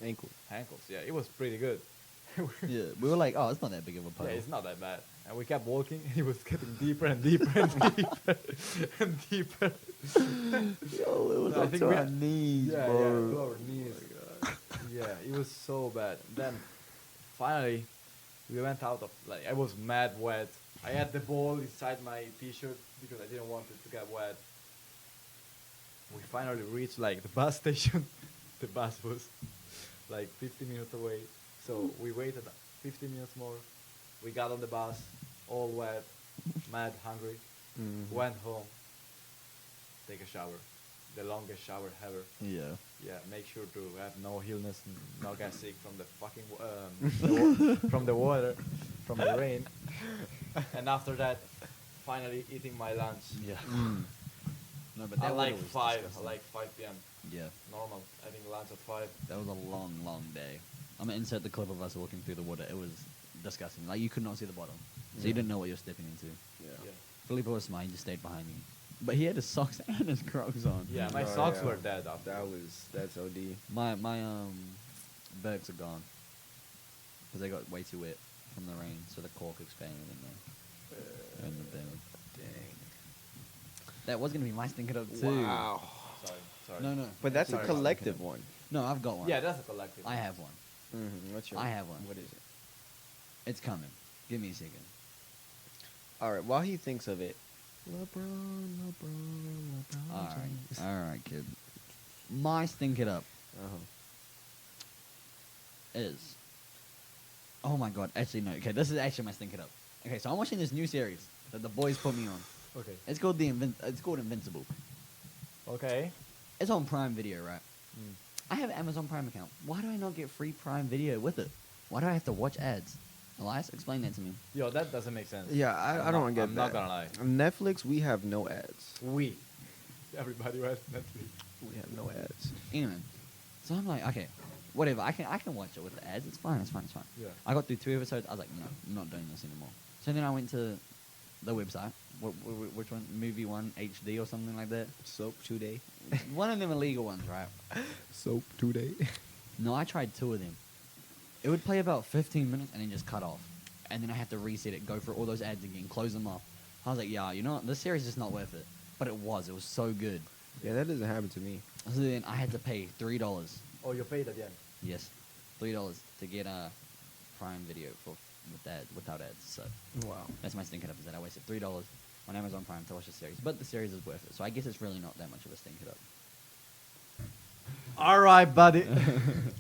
ankles. Yeah, it was pretty good. Yeah, we were like, oh, it's not that big of a Yeah, puddle. it's not that bad. And we kept walking. It was getting deeper and deeper and deeper and deeper. Yo, it was I up think to we our had- knees, Yeah, bro. to our knees. Yeah, it was so bad. Then finally, we went out of, like, I was mad wet. I had the ball inside my t-shirt because I didn't want it to get wet. We finally reached, like, the bus station. The bus was like 50 minutes away. So we waited 15 minutes more. We got on the bus, all wet, mad, hungry. Mhm. Went home, take a shower. The longest shower ever. Yeah. Yeah, make sure to have no illness, not get sick from the fucking from the water, from the rain. And after that, finally eating my lunch. Yeah. Mm. No, but that At like weather was 5, disgusting. like 5 p.m. Yeah, Normal, having lunch at 5. that was a long, long day. I'm gonna insert the clip of us walking through the water. It was disgusting. Like, you could not see the bottom, so you Yeah. didn't know what you're stepping into. Yeah. Filipo was smart. He just stayed behind me, but he had his socks and his Crocs on. Yeah, my Oh, socks yeah. were dead after. That's OD. My Bergs are gone because they got way too wet from the rain, so the cork expanded in the bin. Dang. That was gonna be my stinker up too. Wow. Sorry. No. But that's Sorry a about collective one. No, I've got one. Yeah, that's a collective. I have one. Mm-hmm. What's your? I have one. What is it? It's coming. Give me a second. All right. While he thinks of it, LeBron. All right, kid. My stink it up Uh-huh. is. Oh my god! Actually, no. Okay, this is actually my stink it up. Okay, so I'm watching this new series that the boys put me on. Okay. It's called It's called Invincible. Okay. It's on Prime Video, right? Mm. I have an Amazon Prime account. Why do I not get free Prime Video with it? Why do I have to watch ads? Elias, explain that to me. Yo, that doesn't make sense. Yeah, I don't get I'm that. not gonna lie. On Netflix, we have no ads. Everybody has Netflix. We have no ads. Anyway, so I'm like, okay, whatever. I can watch it with the ads. It's fine. Yeah. I got through 2 episodes. I was like, no, I'm not doing this anymore. So then I went to the website. Which one? Movie One HD or something like that. Soap today. One of them illegal ones, right? Soap today. No, I tried 2 of them. It would play about 15 minutes and then just cut off. And then I had to reset it, go through all those ads again, close them off. I was like, yeah, you know what? This series is just not worth it. But it was. It was so good. Yeah, that doesn't happen to me. So then I had to pay $3. Oh, you paid at the end. Yes, $3 to get a Prime Video without ads. So Wow. that's my stinking up, is that I wasted $3 on Amazon Prime to watch the series. But the series is worth it. So I guess it's really not that much of a stinking up. All right, buddy.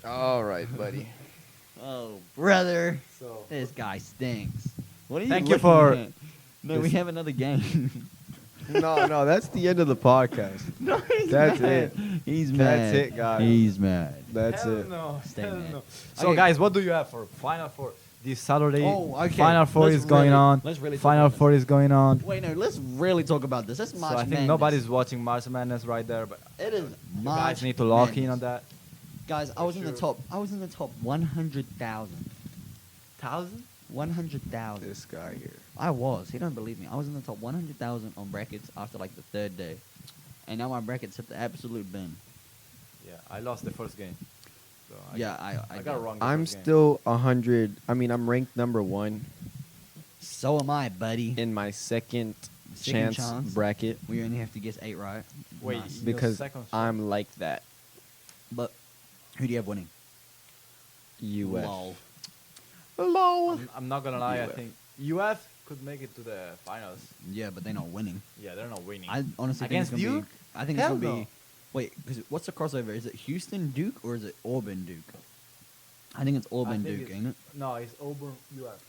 All right, buddy. Oh, brother. So This guy stinks. What are Thank you looking for at? No, we this- have another game. No, that's the end of the podcast. No, he's That's mad. it. He's That's mad. it, guys. He's mad. That's hell it. No. Stay hell mad. no. So, Okay. guys, what do you have for Final Four? This Saturday, Oh, okay. Final Four Let's is going really- on. let's really talk Final about Four is going on. Wait, no, let's really talk about this. That's So March I think Madness. nobody's watching March Madness right there, but It is you March guys need to lock in Madness. on that. Guys, I was in the sure. top. I was in the top 100,000. 1,000? 100,000. This guy here. I was. He don't believe me. I was in the top 100,000 on brackets after like the third day, and now my brackets hit the absolute bin. Yeah, I lost the first game. So I got it wrong. The I'm first game. still 100. I mean, I'm ranked number 1 So am I, buddy. in my second Second chance bracket We only have to guess 8 right. Wait, Nice. Your because second shot. I'm like that. But who do you have winning? UF. Lol. Lol. I'm not gonna lie. UF. I think UF could make it to the finals. Yeah, but they're not winning. Yeah, they're not winning. I honestly Against think it's gonna Duke? be. I think Hell it's gonna no. be. Wait, what's the crossover? Is it Houston Duke or is it Auburn Duke? I think it's Auburn I think Duke, it's- ain't it? No, it's Auburn UF.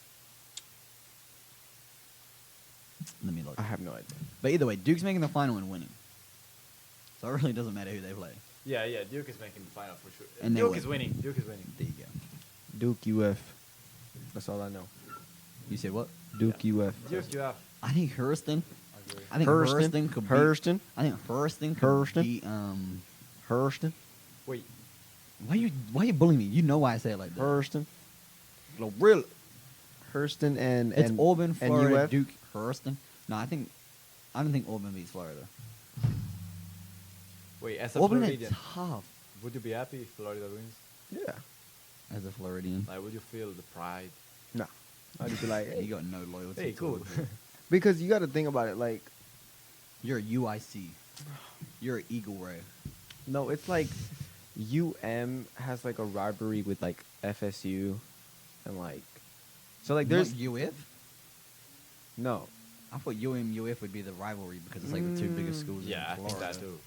Let me look. I have no idea. But either way, Duke's making the final and winning. So it really doesn't matter who they play. Yeah, Duke is making the final for sure. And they Duke win. is winning. Duke is winning. There you go. Duke UF. That's all I know. You said what? Duke UF. Duke UF. I think Hurston. Agree. I think Hurston could beat. Hurston. I think Hurston could Hurston? beat. Hurston. Wait, Why you bullying me? You know why I say it like that. Hurston. No, real. Hurston and It's Auburn, and Florida, UF? Duke, Hurston. No, I don't think Auburn beats Florida. wait. As a Auburn is Floridian, tough. would you be happy if Florida wins? Yeah. As a Floridian, Like, would you feel the pride? No. I'd just be like, you hey. got no loyalty. Hey, to cool. Auburn. Because you got to think about it. Like, You're a UIC. You're an Eagle Ray. no, it's like UM has like a rivalry with like FSU, and like, so like there's Not UF. no. I thought UF would be the rivalry because it's like the two biggest schools Yeah, I in think Florida. that too.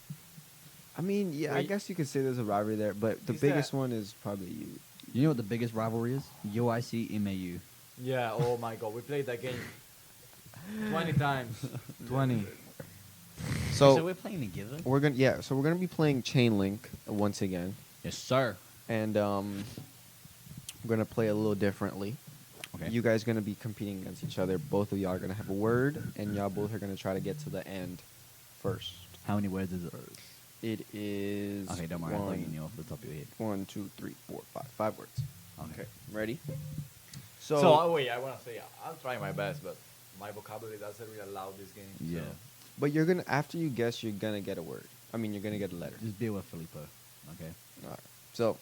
I mean, yeah, I Wait. guess you could say there's a rivalry there, but the Is biggest that- one is probably you. You know what the biggest rivalry is? UIC MAU. Yeah. Oh my God, we played that game 20 times. 20. So we're playing together. so we're gonna be playing Chain Link once again, Yes, sir. and we're gonna play a little differently. Okay. You guys gonna be competing against each other. Both of y'all are gonna have a word, and y'all both are gonna try to get to the end first. How many words is it? It is Okay, don't worry. I thought you knew off the top of your head. 1, 2, 3, 4, 5. 5 words. Okay. Ready? So, wait, I want to say I'll try my best, but my vocabulary doesn't really allow this game. Yeah. So. but you're gonna after you guess, you're gonna get a word. I mean, you're gonna get a letter. Just deal with Filipo. Okay. All right. So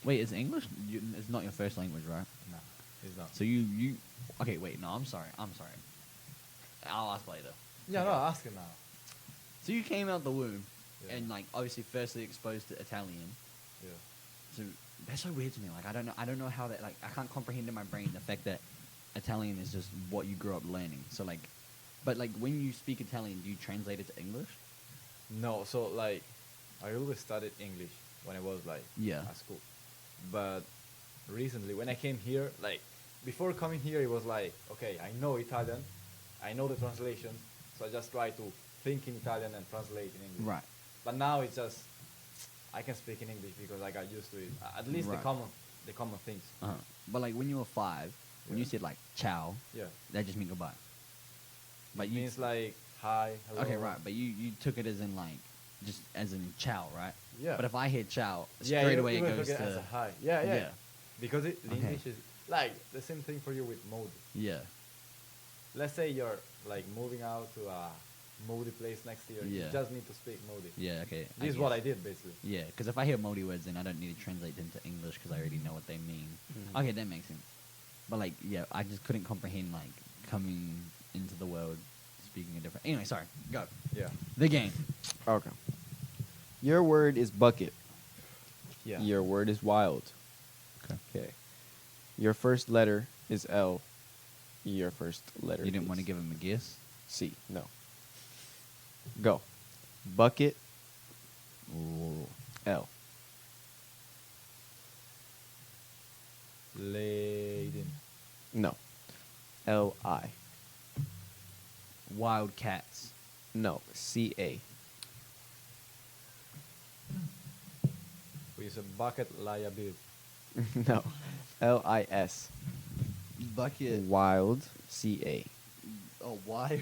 Wait, is English? It's not your first language, right? No, it's not. So you. Okay, wait. No, I'm sorry. I'll ask later. Yeah, no, ask him now. So you came out the womb, Yeah. and like obviously firstly exposed to Italian. Yeah. So that's so weird to me. Like I don't know how that. Like I can't comprehend in my brain the fact that Italian is just what you grew up learning. So like, but like when you speak Italian, do you translate it to English? No, so like, I always studied English when I was like Yeah. at school, but recently when I came here, like before coming here, it was like, okay, I know Italian, I know the translation, so I just try to think in Italian and translate in English. Right. But now it's just I can speak in English because I got used to it. At least Right. the common things. Uh-huh. But like when you were 5, when you Yeah. said like ciao, Yeah. that just meant goodbye. But It you means like hi, hello. okay, right? But you took it as in like just as in ciao, right? Yeah. But if I hear ciao, Yeah, straight you- away you it will goes forget to as a hi. Yeah, yeah. yeah. Because the Okay. English is like the same thing for you with mode. yeah. Let's say you're like moving out to a moody place next year. You Yeah. just need to speak moody. Yeah, okay. This is what I guess. did basically. Yeah, because if I hear Modi words, then I don't need to translate them to English because I already know what they mean. Mhm. Okay, that makes sense. But like, yeah, I just couldn't comprehend like coming into the world speaking a different. Anyway, sorry. Go. Yeah. The game. okay. Your word is bucket. Yeah. Your word is wild. Okay. Your first letter is L. Your first letter. You didn't want to is give him a guess. C. No. Go. Bucket. Ooh. L. Laden. No. L-I. Wildcats. No. C-A. We use a bucket liability. No. L-I-S. Bucket. Wild. C-A. Oh, wild.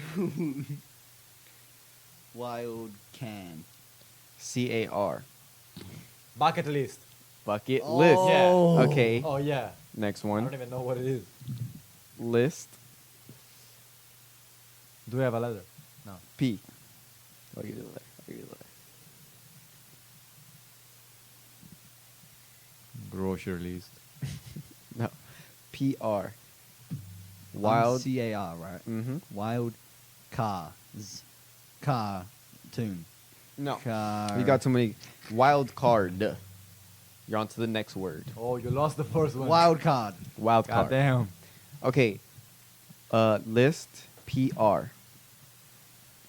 Wild can. C-A-R. Bucket list. Bucket Oh. list. Yeah. Okay. Oh yeah. Next I one. don't even know what it is. List. Do we have a letter? No. P. I'll give you the letter. I'll give you the letter. Grocery list. No. PR. Wild. CAR, right? Mm-hmm. Wild cars. Cartoon. No. Car. You got too many. Wild card. You're on to the next word. Oh, you lost the first one. Wild card. Wild God card. damn. Okay. List. PR.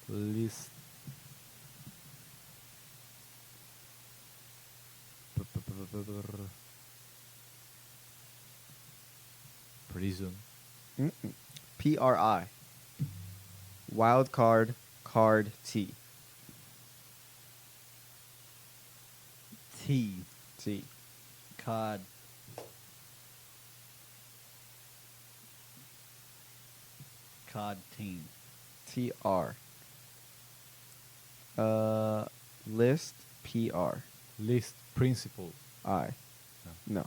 List. Prison. Mm-mm. PRI. Wild card. Card T. T. T. Card. Card team. TR. List. PR. List principal. I. No.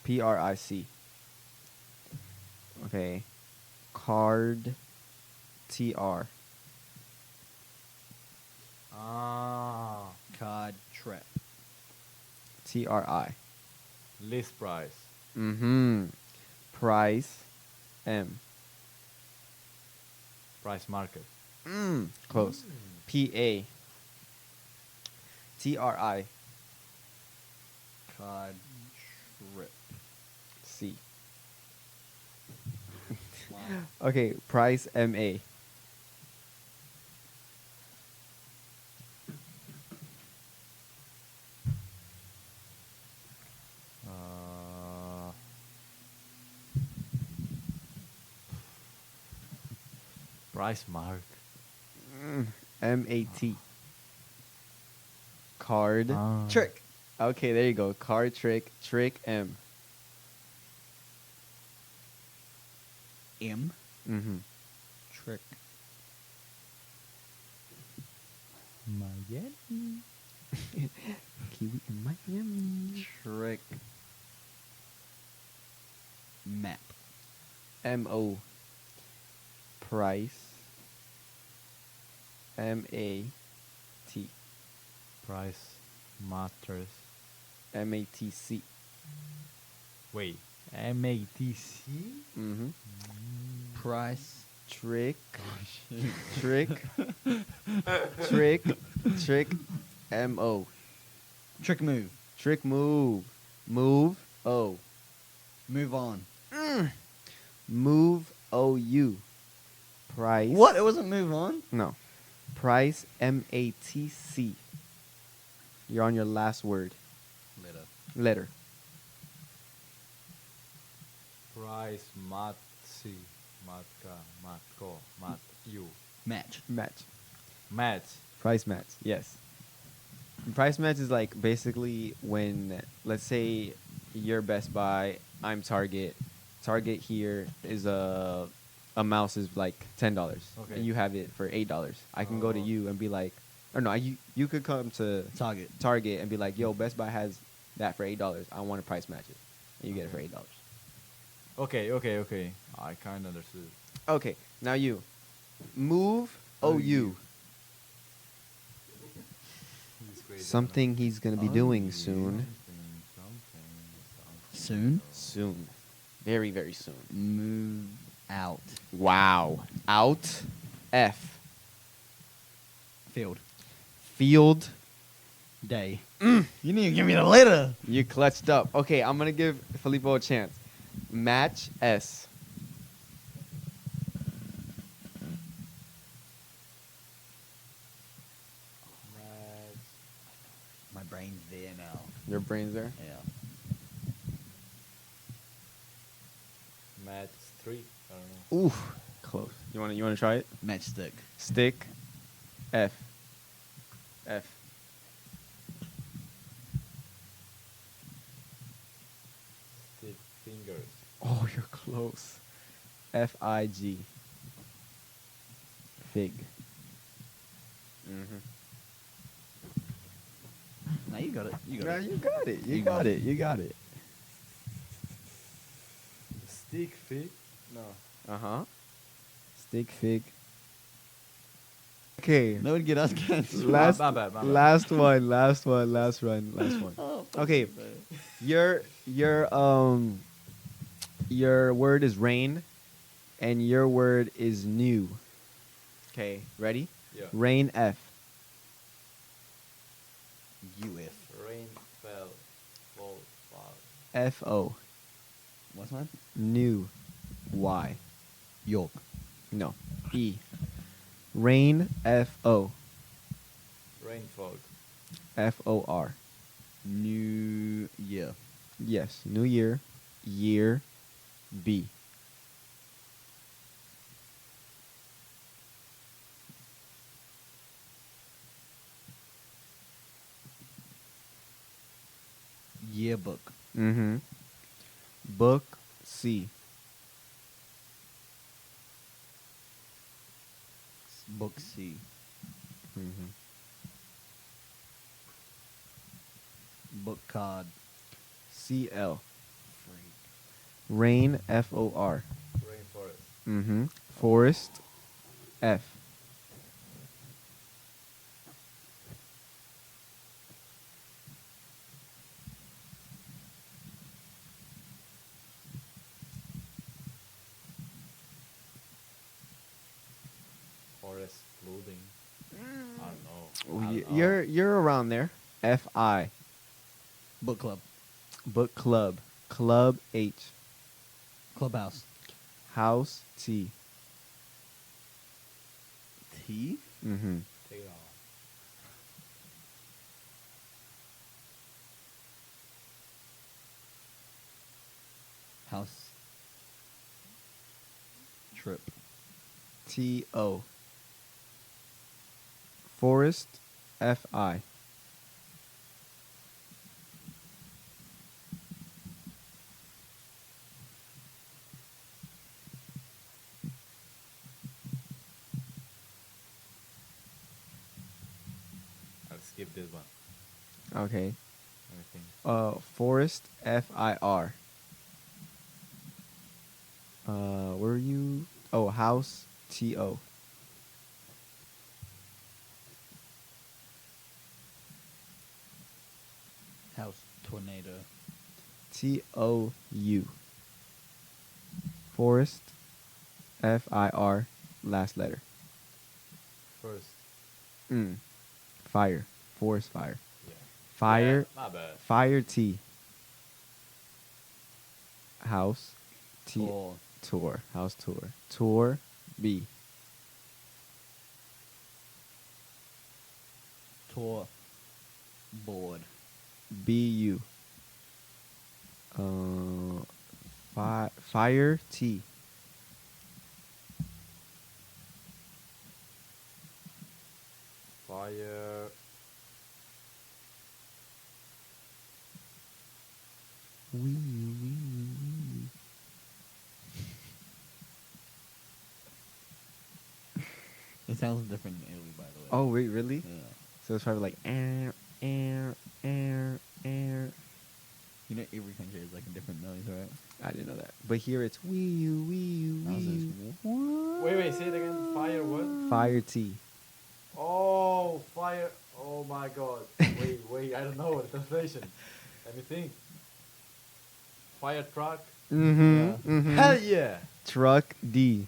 PRIC. Okay. Card. TR. Ah. Card trap. TRI. List price. Mm-hmm. Price. M. Price market. Close. PA. TRI. Card trip. C. Wow. Okay. Price. MA. Price mark. MAT. Card. Trick. Okay, there you go. Card trick. Trick M. M. Mm-hmm. Trick. Miami. Kiwi in Miami. Trick. Map. MO. Price. MAT. Price matters. MATC. Wait. MATC? Mm-hmm. Price. Trick. Trick. Trick. Trick. MO. Trick move. Trick move. Move. O. Move on. Move. OU. Price. What? It wasn't move on? No. Price. MATC. You're on your last word. Letter. Price matsi. Matka. Matko. Mat. You. Match. Match. Match. Price match. Yes. Price match is like basically when, let's say, you're Best Buy, I'm Target. Target here is a mouse is like $10, Okay. and you have it for $8. I can go to Oh. you and be like, or no, you could come to Target. Target and be like, yo, Best Buy has that for $8. I want to price match it, and you get it for $8. Okay. I kind of understood. Okay, now you move OU. Something he's gonna be doing soon. Soon. Soon. Very, very soon. Move out. Wow. Out. F. Field. Field. Day. You didn't even give me the letter. You clutched up. Okay, I'm gonna give Filipo a chance. Match. S. My brain's there now. Your brain's there. Yeah. Match 3. I don't know. Oof. Close. You wanna try it? Matchstick. Stick. F. F. Stick fingers. Oh, you're close. FIG. Fig. Mm-hmm. Now you got it. You got Yeah, it. you got it. You You got got it. You got it. Stick fig. No. Stick fig. Okay. That would get us canceled. Last, My bad. last one. Last one. Oh, Okay. Your word is rain, and your word is new. Okay, ready? Yeah. Rain F. UF. Rain fell. Fall. Fall. F-O. What's mine? New. Y. York. No. E. Rain F-O. Rainfall. F-O-R. New Year. Yes. New year. Year. B. Yearbook. Mm-hmm. Book C. Book C. Mm-hmm. Book card. C-L. Freak. Rain F-O-R. Rainforest. Mm-hmm. Forest F. Forest flooding. I don't know. You're around there. F-I. Book club. Book club. Club H. Clubhouse. House T. T. Mm-hmm. Take it on. House. Trip. T-O. Forest F-I. I'll skip this one. Okay. Let me think. Forest F-I-R. Where are you? Oh, house T-O. House. Tornado. T-O-U. Forest F-I-R. Last letter. First. Fire. Forest fire. Yeah. Fire. Yeah, not bad. Fire T. House T. Tour. Tour. House tour. Tour B. Tour. Board. B-U. Fire T. Fire. Wee. It sounds different in Italy, by the way. Oh wait, really? Yeah. So it's probably like air. You know, every country has like a different noise, right? I didn't know that. But here it's wee. I was just, what? Wait, say it again. Fire what? Fire T. Oh, fire. Oh my god. Wait, I don't know the translation. Let me think. Fire truck. Mm-hmm. Yeah. Mm-hmm. Hell yeah. Truck D.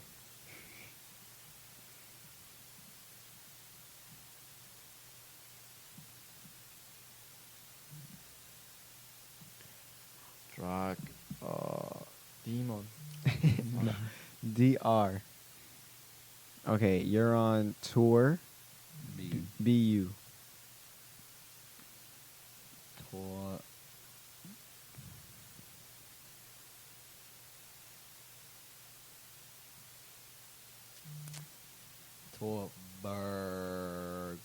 Truck. Demon. No. DR. Okay, you're on tour. B. BU. Tour. Tour burger.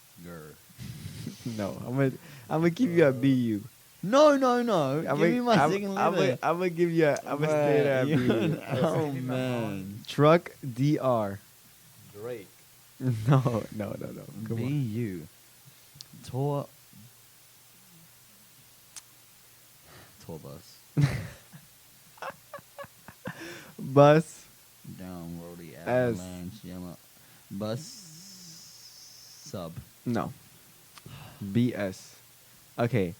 No, I'm gonna give you a BU. No. I'm Give me my second letter. I'm gonna give you. I'm gonna stay there. Bruh, BU. you- Oh man. Truck DR. Drake. No. Come on. BU. Tour. Tour bus. Bus Down, roadie, S. avalanche, yellow. Bus. Sub. No. BS. Okay.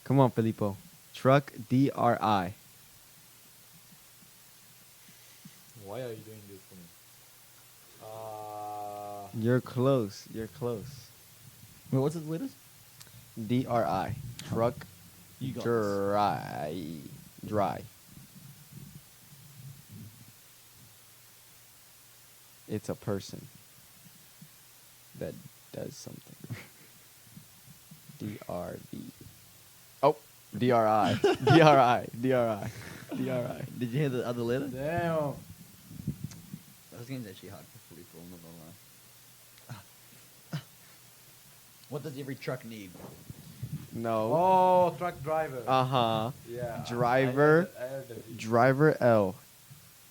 Come on, Filippo. Truck, DRI. Why are you doing this to me? You're close. You're close. Wait, what's the letters? DRI. Truck, You got this. dry. Dry. It's a person that does something. DRB. Oh, DRI. DRI. DRI. DRI. Did you hear the other letter? Damn. Those games actually hard for Filipo, I'm not gonna lie. What does every truck need? No. Oh, truck driver. Uh-huh. Yeah. Driver. I heard the V. Driver L.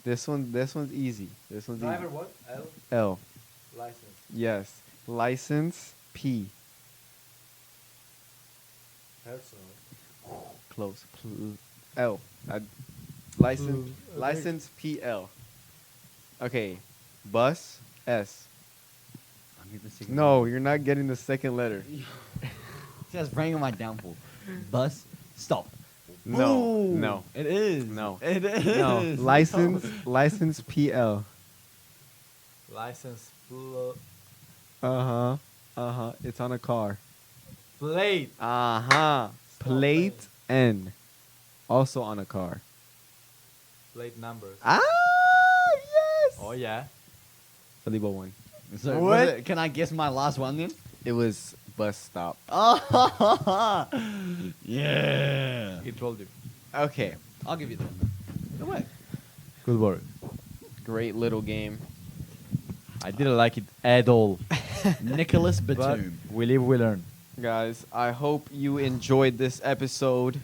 This one's easy. This one's Driver easy. what? L. L. License. Yes. License P. Personal. Close. L. License. Ooh, License PL. Okay. Bus S. I'm getting the second No, letter. you're not getting the second letter. See, that's bringing my downfall. Bus. Stop. No. Boom. No. It is. No. It is. No. License PL. License Uh-huh. It's on a car. plate. Uh-huh. Plate N. Also on a car. Plate numbers. Ah, yes. Oh yeah. Filipo won. So, What? can I guess my last one then? It was bus stop. Oh, yeah. He told you. Okay. I'll give you that one. Go back. Good work. Great little game. I didn't like it at all. Nicholas But Batum. we live, we learn. Guys, I hope you enjoyed this episode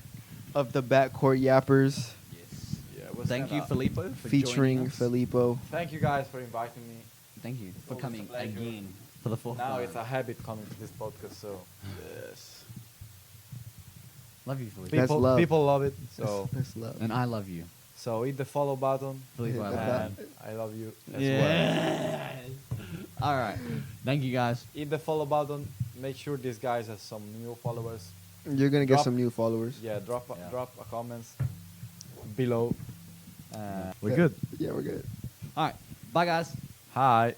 of the Backcourt Yappers Yes. Yeah, it was Thank you, kinda- Filipo, for featuring joining us. Filippo. Thank you guys for inviting me. Thank you for Always a coming pleasure. again for the fourth Now time. it's a habit coming to this podcast, so yes. Love you, Filipo. That's People, love. people love it. So That's love. And I love you. so hit the follow button. Filipo, I Hit the love And I love you as well. Yeah. All right. Thank you, guys. Hit the follow button. Make sure these guys have some new followers. You're gonna get Drop- some new followers. Yeah, drop Yeah. drop a comments below. We're Yeah. good. Yeah, we're good. All right. Bye, guys. Hi.